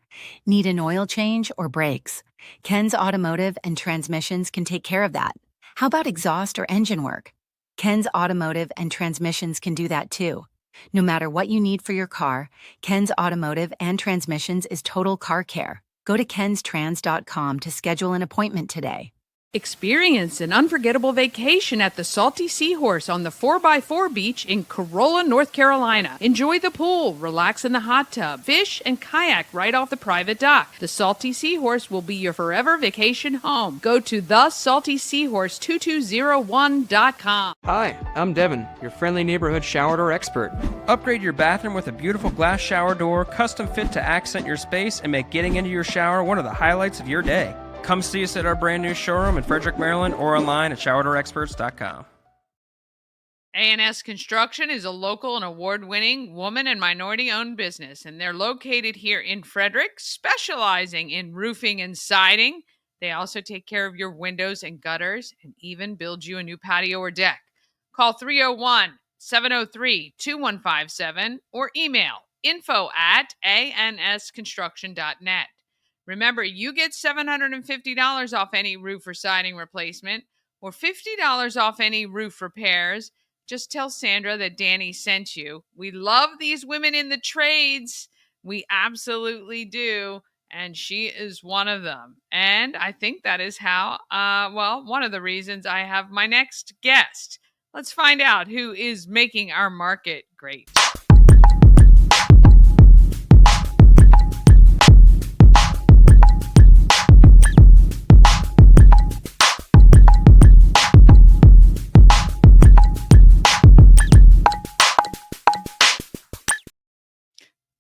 [SPEAKER 9] Need an oil change or brakes? Ken's Automotive and Transmissions can take care of that. How about exhaust or engine work? Ken's Automotive and Transmissions can do that too. No matter what you need for your car, Ken's Automotive and Transmissions is Total Car Care. Go to kenstrans.com to schedule an appointment today.
[SPEAKER 3] Experience an unforgettable vacation at the Salty Seahorse on the 4x4 beach in Corolla, North Carolina. Enjoy the pool, relax in the hot tub, fish, and kayak right off the private dock. The Salty Seahorse will be your forever vacation home. Go to thesaltyseahorse2201.com.
[SPEAKER 10] Hi, I'm Devin, your friendly neighborhood shower door expert. Upgrade your bathroom with a beautiful glass shower door, custom fit to accent your space and make getting into your shower one of the highlights of your day. Come see us at our brand new showroom in Frederick, Maryland, or online at showerdoorexperts.com.
[SPEAKER 3] A&S Construction is a local and award-winning woman and minority-owned business, and they're located here in Frederick, specializing in roofing and siding. They also take care of your windows and gutters and even build you a new patio or deck. Call 301-703-2157 or email info@ansconstruction.net. Remember, you get $750 off any roof or siding replacement or $50 off any roof repairs. Just tell Sandra that Dani sent you. We love these women in the trades. We absolutely do. And she is one of them. And I think that is how, one of the reasons I have my next guest. Let's find out who is making our market great.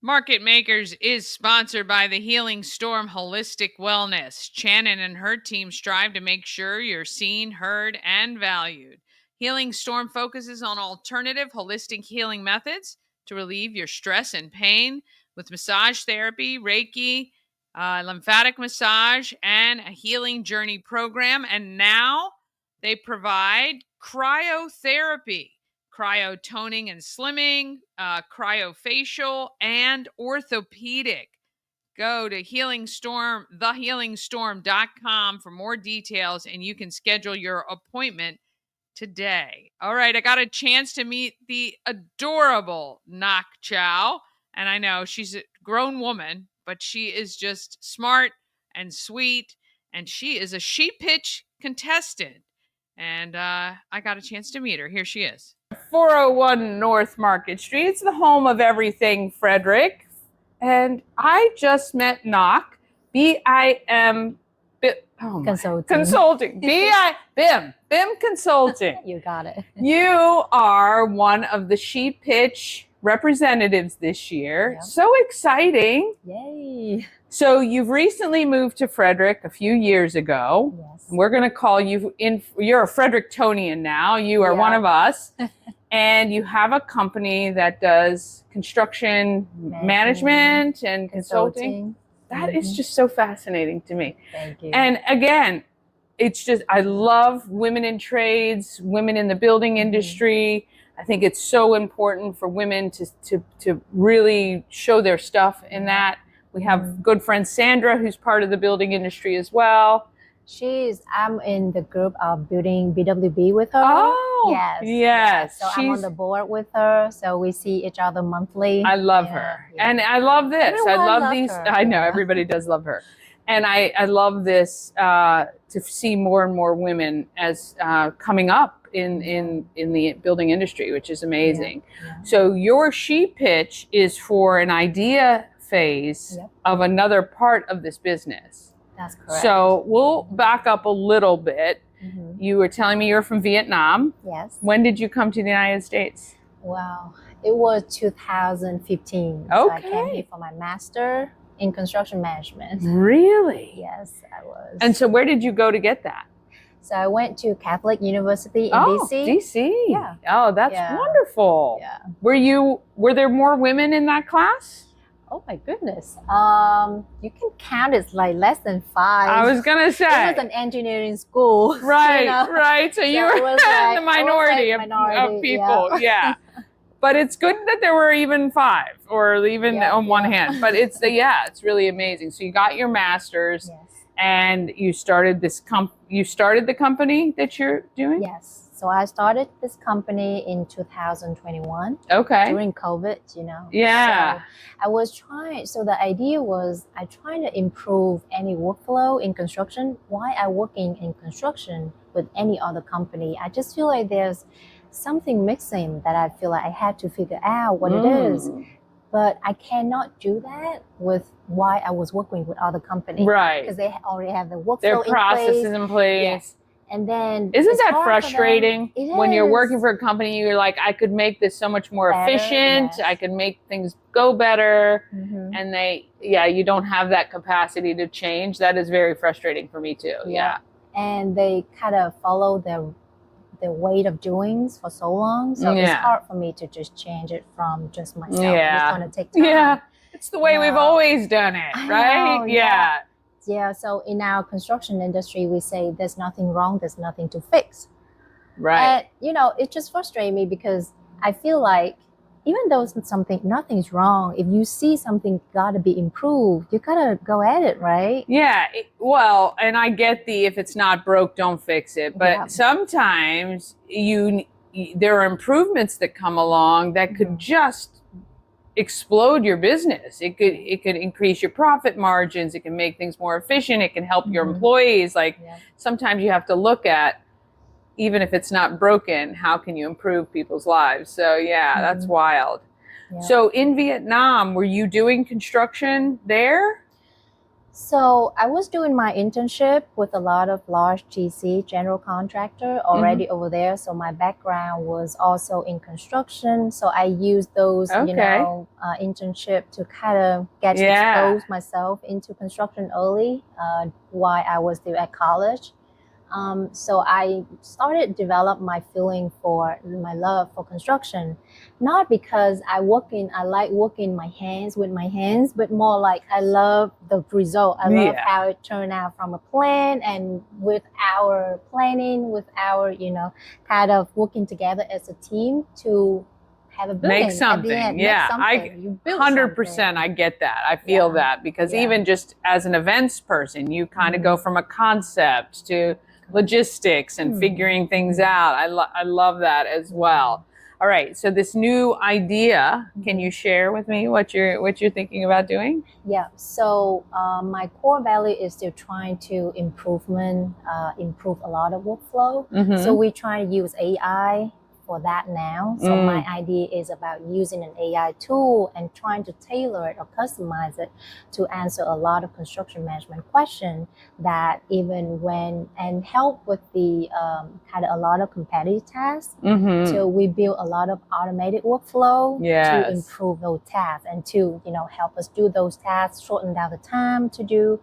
[SPEAKER 3] Market Makers is sponsored by the Healing Storm Holistic Wellness. Shannon and her team strive to make sure you're seen, heard, and valued. Healing Storm focuses on alternative holistic healing methods to relieve your stress and pain with massage therapy, Reiki, lymphatic massage, and a healing journey program. And now they provide cryotherapy. Cryotoning and slimming, cryofacial, and orthopedic. Go to thehealingstorm.com for more details, and you can schedule your appointment today. All right, I got a chance to meet the adorable Ngoc Chau, and I know she's a grown woman, but she is just smart and sweet, and she is a sheep pitch contestant. And I got a chance to meet her. Here she is. 401 North Market Street. It's the home of everything Frederick. And I just met Ngoc, BIM Consulting. BIM Consulting.
[SPEAKER 11] You got it.
[SPEAKER 8] You are one of the sheep pitch representatives this year. Yep. So exciting.
[SPEAKER 11] Yay.
[SPEAKER 8] So you've recently moved to Frederick a few years ago.
[SPEAKER 11] Yes.
[SPEAKER 8] We're going to call you in. You're a Frederictonian now. You are one of us. And you have a company that does construction management and consulting. That is just so fascinating to me.
[SPEAKER 11] Thank you.
[SPEAKER 8] And again, it's just, I love women in trades, women in the building industry. I think it's so important for women to really show their stuff in that. We have good friend Sandra, who's part of the building industry as well.
[SPEAKER 11] I'm in the group of building BWB with her.
[SPEAKER 8] Oh,
[SPEAKER 11] yes. So I'm on the board with her. So we see each other monthly.
[SPEAKER 8] I love her. Yeah. And I love this.
[SPEAKER 11] Everyone
[SPEAKER 8] I love
[SPEAKER 11] loves
[SPEAKER 8] these.
[SPEAKER 11] her.
[SPEAKER 8] I know everybody does love her. And I love this to see more and more women as coming up in the building industry, which is amazing.
[SPEAKER 11] Yeah.
[SPEAKER 8] So your sheep pitch is for an idea phase of another part of this business.
[SPEAKER 11] That's correct.
[SPEAKER 8] So we'll back up a little bit. Mm-hmm. You were telling me you're from Vietnam.
[SPEAKER 11] Yes.
[SPEAKER 8] When did you come to the United States?
[SPEAKER 11] Wow. It was 2015.
[SPEAKER 8] Okay.
[SPEAKER 11] So I came here for my master in construction management.
[SPEAKER 8] Really?
[SPEAKER 11] Yes, I was.
[SPEAKER 8] And so where did you go to get that?
[SPEAKER 11] So I went to Catholic University in DC.
[SPEAKER 8] DC.
[SPEAKER 11] Yeah.
[SPEAKER 8] Oh, that's wonderful.
[SPEAKER 11] Yeah.
[SPEAKER 8] Were there more women in that class?
[SPEAKER 11] Oh my goodness. You can count it's like less than 5.
[SPEAKER 8] I was gonna say.
[SPEAKER 11] It was an engineering school.
[SPEAKER 8] Right,
[SPEAKER 11] you know?
[SPEAKER 8] right. So you were in the minority of people. Yeah. But it's good that there were even 5 or even on one hand. But it's really amazing. So you got your master's and you started this you started the company that you're doing?
[SPEAKER 11] Yes. So I started this company in 2021
[SPEAKER 8] Okay.
[SPEAKER 11] during COVID, you know.
[SPEAKER 8] Yeah.
[SPEAKER 11] So I was trying, so the idea was I trying to improve any workflow in construction. Why I working in construction with any other company? I just feel like there's something missing that I feel like I had to figure out what it is. But I cannot do that with why I was working with other companies.
[SPEAKER 8] Right.
[SPEAKER 11] Because they already have the workflow
[SPEAKER 8] Their processes in place.
[SPEAKER 11] Yes. And then
[SPEAKER 8] Isn't
[SPEAKER 11] it's
[SPEAKER 8] that
[SPEAKER 11] hard for
[SPEAKER 8] frustrating
[SPEAKER 11] them. It
[SPEAKER 8] when you're
[SPEAKER 11] is.
[SPEAKER 8] working for a company? You're like, I could make this so much more
[SPEAKER 11] Better,
[SPEAKER 8] efficient.
[SPEAKER 11] yes.
[SPEAKER 8] I could make things go better.
[SPEAKER 11] Mhm.
[SPEAKER 8] And you don't have that capacity to change. That is very frustrating for me too. Yeah.
[SPEAKER 11] And they kind of follow the way of doings for so long. So it's
[SPEAKER 8] Yeah.
[SPEAKER 11] hard for me to just change it from just myself.
[SPEAKER 8] Yeah.
[SPEAKER 11] It's going to take time.
[SPEAKER 8] Yeah. It's the way we've
[SPEAKER 11] No.
[SPEAKER 8] always done it,
[SPEAKER 11] I
[SPEAKER 8] right?
[SPEAKER 11] know,
[SPEAKER 8] Yeah.
[SPEAKER 11] Yeah, so in our construction industry, we say there's nothing wrong, there's nothing to fix.
[SPEAKER 8] Right.
[SPEAKER 11] And, you know, it just frustrates me because I feel like even though nothing's wrong, if you see something got to be improved, you got to go at it, right?
[SPEAKER 8] Yeah. Well, and I get if it's not broke, don't fix it. But sometimes there are improvements that come along that could just explode your business. It could increase your profit margins. It can make things more efficient. It can help your employees. Like sometimes you have to look at, even if it's not broken, how can you improve people's lives? So that's wild. Yeah. So in Vietnam, were you doing construction there?
[SPEAKER 11] So I was doing my internship with a lot of large GC, general contractor, already over there. So my background was also in construction. So I used those, internship to kind of get to expose myself into construction early while I was still at college. So I started to develop my feeling for my love for construction, not because I like working with my hands, but more like I love the result. I love how it turned out from a plan, and with our planning, with our, kind of working together as a team to have a building.
[SPEAKER 8] Make something. I 100% I get that. I feel that because even just as an events person, you kind of go from a concept to logistics and figuring things out. I love that as well. All right, so this new idea, can you share with me what you're thinking about doing?
[SPEAKER 11] Yeah, so my core value is still trying to improve a lot of workflow. So we try to use AI for that now. So my idea is about using an AI tool and trying to tailor it or customize it to answer a lot of construction management questions that and help with the kind of a lot of competitive tasks. So we build a lot of automated workflow to improve those tasks and to, help us do those tasks, shorten down the time to do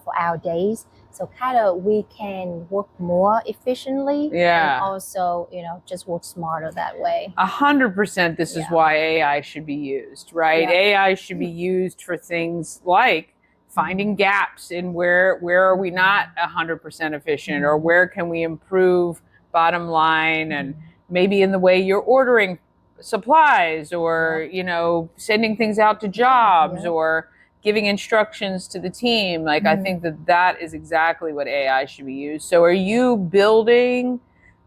[SPEAKER 11] for our days. So kind of we can work more efficiently and also, just work smarter that way.
[SPEAKER 8] 100% this is why AI should be used, right? AI should be used for things like finding gaps in where are we not 100% efficient, or where can we improve bottom line, and maybe in the way you're ordering supplies, or, sending things out to jobs, or giving instructions to the team. Like, I think that is exactly what AI should be used. So are you building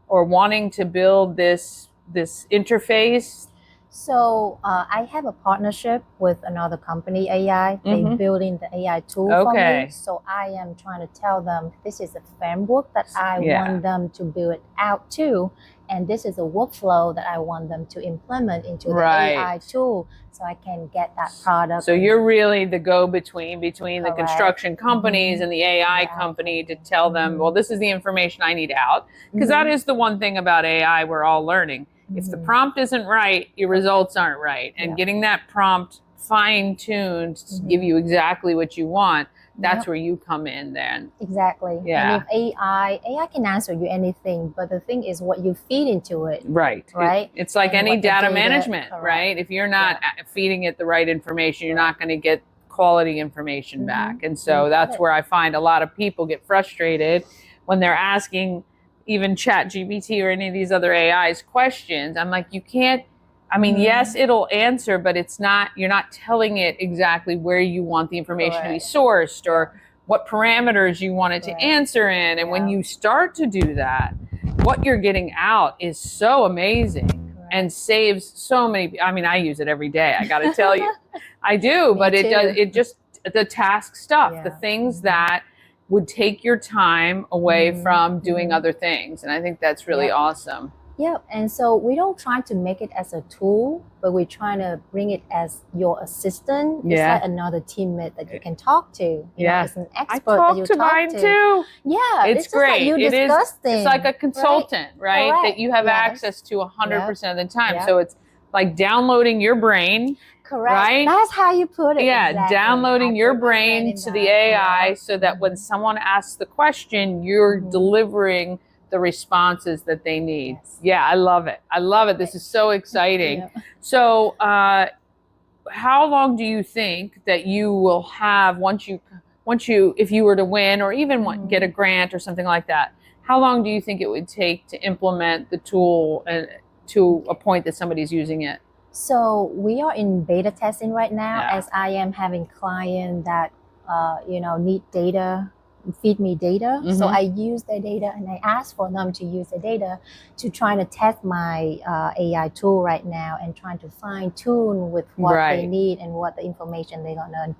[SPEAKER 8] or wanting to build this interface?
[SPEAKER 11] So I have a partnership with another company, AI. They're building the AI tool for me. So I am trying to tell them this is a framework that I want them to build out to. And this is a workflow that I want them to implement into the AI tool, so I can get that product.
[SPEAKER 8] So you're really the go-between between the construction companies and the AI company to tell them, well, this is the information I need out. Because that is the one thing about AI we're all learning. If the prompt isn't right, your results aren't right. And getting that prompt fine-tuned to give you exactly what you want, that's where you come in then.
[SPEAKER 11] Exactly.
[SPEAKER 8] Yeah.
[SPEAKER 11] And if AI can answer you anything, but the thing is what you feed into it.
[SPEAKER 8] Right. It's like any data management, right? If you're not feeding it the right information, you're not going to get quality information back. And so that's where I find a lot of people get frustrated when they're asking even ChatGPT or any of these other AIs questions. I'm like, you can't, yes, it'll answer, but you're not telling it exactly where you want the information to be sourced, or what parameters you want it to answer in. And when you start to do that, what you're getting out is so amazing and saves so many. I mean, I use it every day. I got to tell you, I do. But it does. It just the task stuff, the things that would take your time away from doing other things, and I think that's really awesome.
[SPEAKER 11] Yeah, and so we don't try to make it as a tool, but we're trying to bring it as your assistant. It's like another teammate that you can talk to. You know, it's an expert that you
[SPEAKER 8] to
[SPEAKER 11] talk
[SPEAKER 8] mine
[SPEAKER 11] to.
[SPEAKER 8] too.
[SPEAKER 11] Yeah,
[SPEAKER 8] it's great.
[SPEAKER 11] Like you discuss things.
[SPEAKER 8] It's like a consultant, right?
[SPEAKER 11] Correct.
[SPEAKER 8] That you have access to 100% of the time. So it's like downloading your brain.
[SPEAKER 11] Correct.
[SPEAKER 8] Right?
[SPEAKER 11] That's how you put it.
[SPEAKER 8] Yeah,
[SPEAKER 11] exactly.
[SPEAKER 8] downloading your brain to the AI so that when someone asks the question, you're delivering the responses that they need. Yeah, I love it. I love it. This is so exciting. So how long do you think that you will have once you, if you were to win or even get a grant or something like that, how long do you think it would take to implement the tool and to a point that somebody's using it?
[SPEAKER 11] So we are in beta testing right now, as I am having clients that need data, feed me data. So I use their data and I ask for them to use the data to try to test my AI tool right now and trying to fine tune with what they need and what the information they're gonna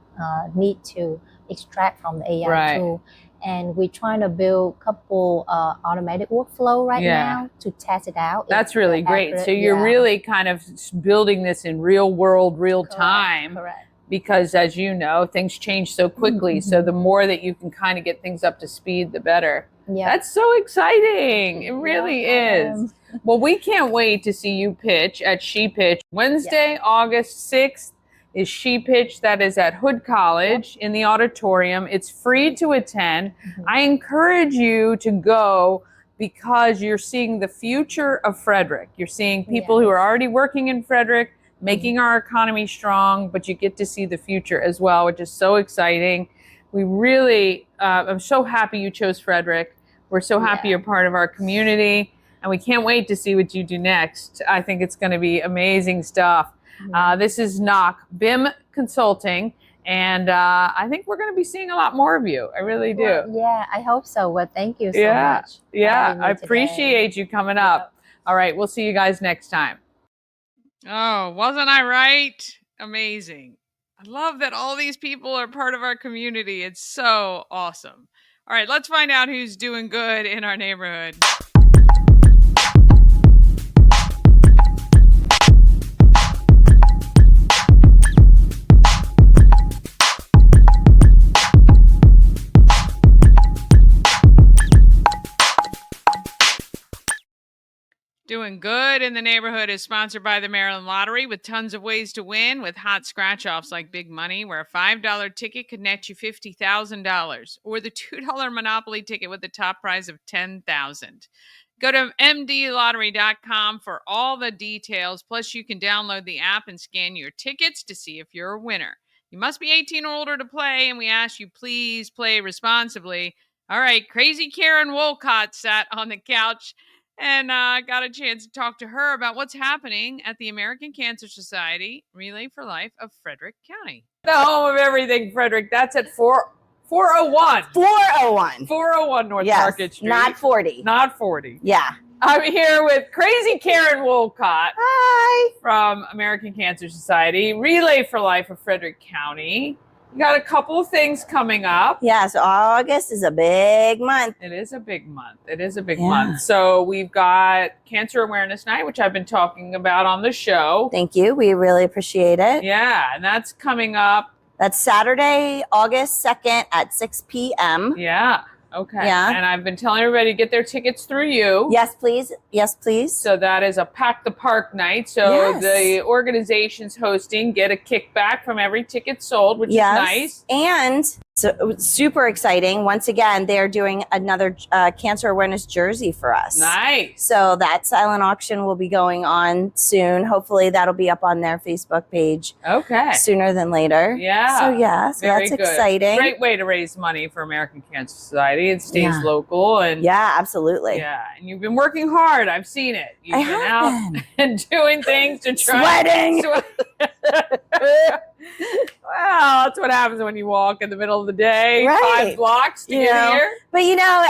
[SPEAKER 11] need to extract from the AI tool. And we're trying to build a couple automatic workflow right now to test it out.
[SPEAKER 8] That's really great. So you're really kind of building this in real world, real time.
[SPEAKER 11] Correct.
[SPEAKER 8] Because as you know, things change so quickly. So the more that you can kind of get things up to speed, the better. Yeah. That's so exciting. It really is. Well, we can't wait to see you pitch at She Pitch. Wednesday, August 6th is She Pitch. That is at Hood College in the auditorium. It's free to attend. I encourage you to go because you're seeing the future of Frederick. You're seeing people who are already working in Frederick, making our economy strong, but you get to see the future as well, which is so exciting. We really, I'm so happy you chose Frederick. We're so happy you're part of our community, and we can't wait to see what you do next. I think it's going to be amazing stuff. This is Ngoc BIM Consulting, and I think we're going to be seeing a lot more of you. I really do.
[SPEAKER 11] Well, yeah, I hope so. Well, thank you so much.
[SPEAKER 8] Yeah, I appreciate you coming up. All right, we'll see you guys next time.
[SPEAKER 3] Oh, wasn't I right? Amazing. I love that all these people are part of our community. It's so awesome. All right, let's find out who's doing good in our neighborhood. Doing Good in the Neighborhood is sponsored by the Maryland Lottery with tons of ways to win with hot scratch-offs like Big Money, where a $5 ticket could net you $50,000, or the $2 Monopoly ticket with the top prize of $10,000. Go to mdlottery.com for all the details, plus you can download the app and scan your tickets to see if you're a winner. You must be 18 or older to play, and we ask you please play responsibly. All right, Crazy Karen Wolcott sat on the couch and got a chance to talk to her about what's happening at the American Cancer Society Relay for Life of Frederick County.
[SPEAKER 8] The Home of Everything Frederick. That's at 401. 401 North Market Street.
[SPEAKER 12] Not 40.
[SPEAKER 8] Not 40.
[SPEAKER 12] Yeah.
[SPEAKER 8] I'm here with Crazy Karen Wolcott.
[SPEAKER 12] Hi.
[SPEAKER 8] From American Cancer Society Relay for Life of Frederick County. We got a couple of things coming up.
[SPEAKER 12] Yeah, so August is a big month.
[SPEAKER 8] It is a big month. It is a big month. So we've got Cancer Awareness Night, which I've been talking about on the show.
[SPEAKER 12] Thank you. We really appreciate it.
[SPEAKER 8] Yeah, and that's coming up.
[SPEAKER 12] That's Saturday, August 2nd at 6 p.m.
[SPEAKER 8] Yeah. Okay.
[SPEAKER 12] Yeah.
[SPEAKER 8] And I've been telling everybody to get their tickets through you.
[SPEAKER 12] Yes, please. Yes, please.
[SPEAKER 8] So that is a Pack the Park night. So the organization's hosting, get a kickback from every ticket sold, which is nice.
[SPEAKER 12] And so super exciting. Once again, they're doing another cancer awareness jersey for us.
[SPEAKER 8] Nice.
[SPEAKER 12] So that silent auction will be going on soon. Hopefully that'll be up on their Facebook page.
[SPEAKER 8] Okay.
[SPEAKER 12] Sooner than later.
[SPEAKER 8] Yeah.
[SPEAKER 12] So so
[SPEAKER 8] very
[SPEAKER 12] that's
[SPEAKER 8] good.
[SPEAKER 12] exciting.
[SPEAKER 8] Great way to raise money for American Cancer Society. It stays local and
[SPEAKER 12] absolutely.
[SPEAKER 8] Yeah. And you've been working hard. I've seen it. You've been out and doing things to try
[SPEAKER 12] sweating.
[SPEAKER 8] Well, that's what happens when you walk in the middle of the day,
[SPEAKER 12] Right.
[SPEAKER 8] 5 blocks to
[SPEAKER 12] You
[SPEAKER 8] get
[SPEAKER 12] know,
[SPEAKER 8] here.
[SPEAKER 12] But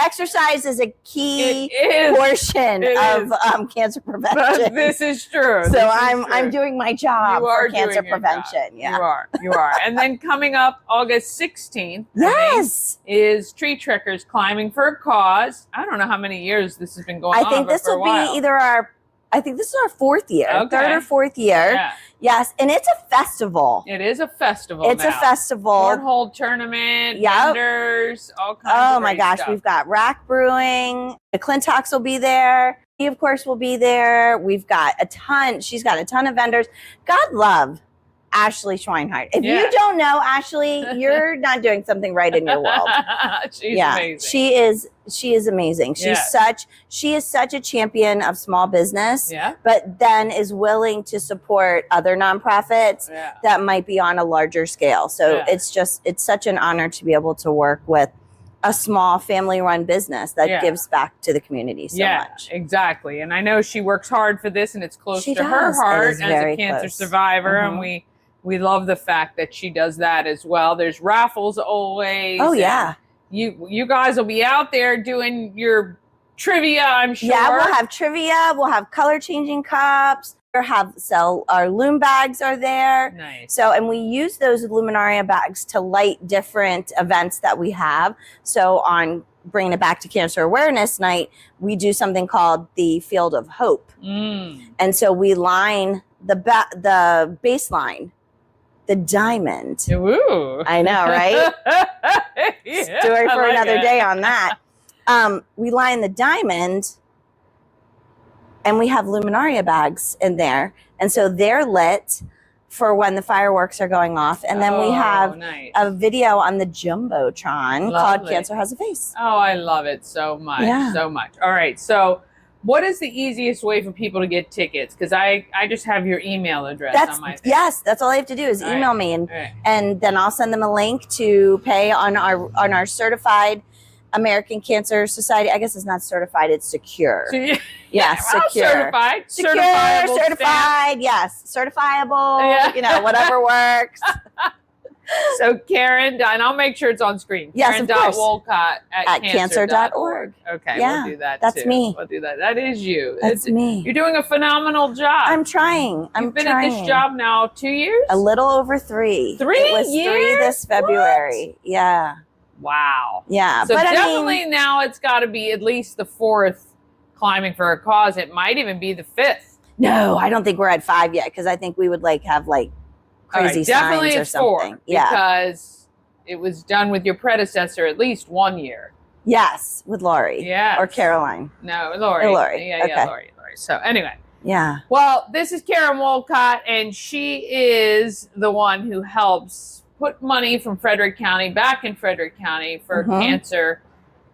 [SPEAKER 12] exercise is a key portion of cancer prevention.
[SPEAKER 8] This is true.
[SPEAKER 12] So I'm doing my job for cancer prevention. Yeah.
[SPEAKER 8] You are. And then coming up August 16th,
[SPEAKER 12] yes,
[SPEAKER 8] is Tree Trekkers Climbing for a Cause. I don't know how many years this has been going on.
[SPEAKER 12] I think this will be this is our 4th year, 3rd or 4th year.
[SPEAKER 8] Yeah.
[SPEAKER 12] Yes, and it's a festival.
[SPEAKER 8] It is a festival.
[SPEAKER 12] It's a festival.
[SPEAKER 8] Cornhole tournament, vendors, all kinds of
[SPEAKER 12] Oh my gosh,
[SPEAKER 8] stuff.
[SPEAKER 12] we've got Rack Brewing. The Clintox will be there. He, of course, will be there. We've got she's got a ton of vendors. God love Ashley Schweinheit. If you don't know Ashley, you're not doing something right in your world.
[SPEAKER 8] She's amazing.
[SPEAKER 12] She is amazing. She is such a champion of small business, but then is willing to support other nonprofits that might be on a larger scale. So it's such an honor to be able to work with a small family-run business that gives back to the community so much.
[SPEAKER 8] Exactly. And I know she works hard for this, and it's close to her heart as a cancer survivor, and we love the fact that she does that as well. There's raffles always.
[SPEAKER 12] Oh, yeah.
[SPEAKER 8] You guys will be out there doing your trivia, I'm sure.
[SPEAKER 12] Yeah, we'll have trivia. We'll have color changing cups. Our loom bags are there.
[SPEAKER 8] Nice.
[SPEAKER 12] So, and we use those Luminaria bags to light different events that we have. So on Bringing It Back to Cancer Awareness Night, we do something called the Field of Hope. And so we line the baseline, the diamond.
[SPEAKER 8] Ooh.
[SPEAKER 12] I know, right? Story for another day on that. We line the diamond, and we have Luminaria bags in there. And so they're lit for when the fireworks are going off. And then we have a video on the Jumbotron called Cancer Has a Face.
[SPEAKER 8] Oh, I love it so much. So much. All right. So what is the easiest way for people to get tickets? Because I just have your email address on my thing.
[SPEAKER 12] Yes, that's all I have to do is email me, and then I'll send them a link to pay on our certified American Cancer Society. I guess it's not certified; it's secure. Secure.
[SPEAKER 8] Certified.
[SPEAKER 12] Certified. Yes, certifiable.
[SPEAKER 8] Yeah.
[SPEAKER 12] Whatever works.
[SPEAKER 8] So Karen, and I'll make sure it's on screen.
[SPEAKER 12] Yes, of course.
[SPEAKER 8] Karen.Wolcott at
[SPEAKER 12] cancer.org.
[SPEAKER 8] Okay,
[SPEAKER 12] yeah,
[SPEAKER 8] we'll do that.
[SPEAKER 12] That's
[SPEAKER 8] too.
[SPEAKER 12] me.
[SPEAKER 8] We'll do that. That is you.
[SPEAKER 12] That's me.
[SPEAKER 8] You're doing a phenomenal job.
[SPEAKER 12] I'm trying.
[SPEAKER 8] You've been at this job now 2 years?
[SPEAKER 12] A little over 3.
[SPEAKER 8] 3
[SPEAKER 12] It was
[SPEAKER 8] years?
[SPEAKER 12] 3 this February. What? Yeah.
[SPEAKER 8] Wow.
[SPEAKER 12] Yeah.
[SPEAKER 8] So definitely now it's got to be at least the 4th Climbing for a Cause. It might even be the 5th.
[SPEAKER 12] No, I don't think we're at 5 yet, because I think we would have crazy
[SPEAKER 8] definitely
[SPEAKER 12] signs or
[SPEAKER 8] it's
[SPEAKER 12] something.
[SPEAKER 8] 4 because it was done with your predecessor at least 1 year.
[SPEAKER 12] Yes, with Lori.
[SPEAKER 8] Yeah.
[SPEAKER 12] Or Caroline.
[SPEAKER 8] No, Lori.
[SPEAKER 12] Lori.
[SPEAKER 8] Yeah,
[SPEAKER 12] okay.
[SPEAKER 8] Lori. So anyway.
[SPEAKER 12] Yeah.
[SPEAKER 8] Well, this is Karen Wolcott, and she is the one who helps put money from Frederick County back in Frederick County for cancer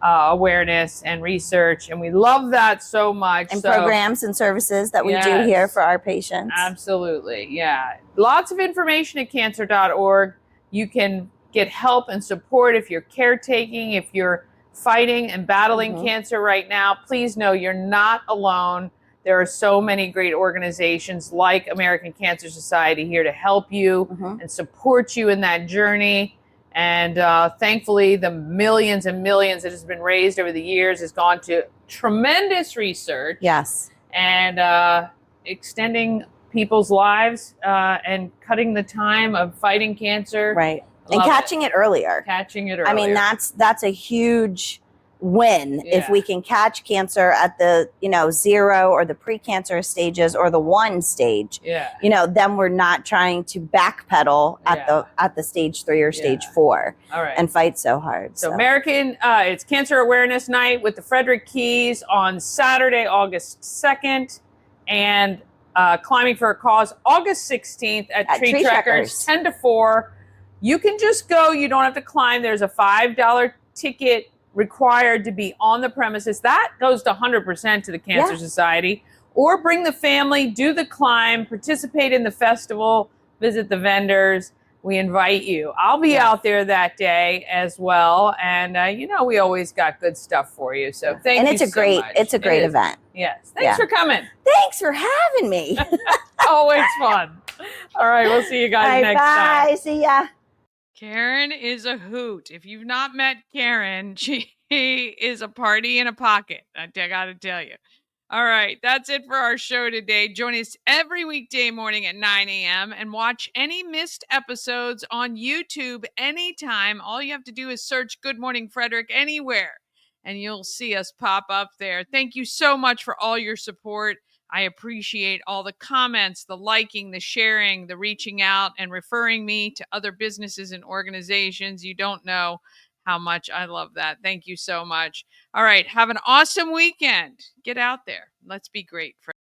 [SPEAKER 8] awareness and research. And we love that so much.
[SPEAKER 12] And programs and services that we do here for our patients.
[SPEAKER 8] Absolutely. Yeah. Lots of information at cancer.org. You can get help and support if you're caretaking, if you're fighting and battling cancer right now. Please know you're not alone. There are so many great organizations like American Cancer Society here to help you and support you in that journey. And thankfully, the millions and millions that has been raised over the years has gone to tremendous research.
[SPEAKER 12] Yes.
[SPEAKER 8] And extending people's lives and cutting the time of fighting cancer.
[SPEAKER 12] Right. And catching it earlier.
[SPEAKER 8] Catching it earlier.
[SPEAKER 12] I mean, that's a huge win if we can catch cancer at the 0 or the pre-cancerous stages or the 1 stage. Then we're not trying to backpedal at the stage 3 or stage 4 and fight so hard.
[SPEAKER 8] So American, it's Cancer Awareness Night with the Frederick Keys on Saturday, August 2nd, and Climbing for a Cause August 16th at Tree Trekkers, 10 to 4. You can just go. You don't have to climb. There's a $5 ticket required to be on the premises. That goes to 100% to the Cancer Society. Or bring the family, do the climb, participate in the festival, visit the vendors. We invite you. I'll be out there that day as well. And, we always got good stuff for you. So thank you so much.
[SPEAKER 12] It's a great event.
[SPEAKER 8] Yes. Thanks for coming.
[SPEAKER 12] Thanks for having me.
[SPEAKER 8] Always fun. All right, we'll see you guys
[SPEAKER 12] All right,
[SPEAKER 8] next time.
[SPEAKER 12] bye. See ya.
[SPEAKER 3] Karen is a hoot. If you've not met Karen, she is a party in a pocket. I got to tell you. All right, that's it for our show today. Join us every weekday morning at 9 a.m. and watch any missed episodes on YouTube anytime. All you have to do is search Good Morning Frederick anywhere, and you'll see us pop up there. Thank you so much for all your support. I appreciate all the comments, the liking, the sharing, the reaching out, and referring me to other businesses and organizations. You don't know how much I love that. Thank you so much. All right, have an awesome weekend. Get out there. Let's be great.
[SPEAKER 1] Frederick.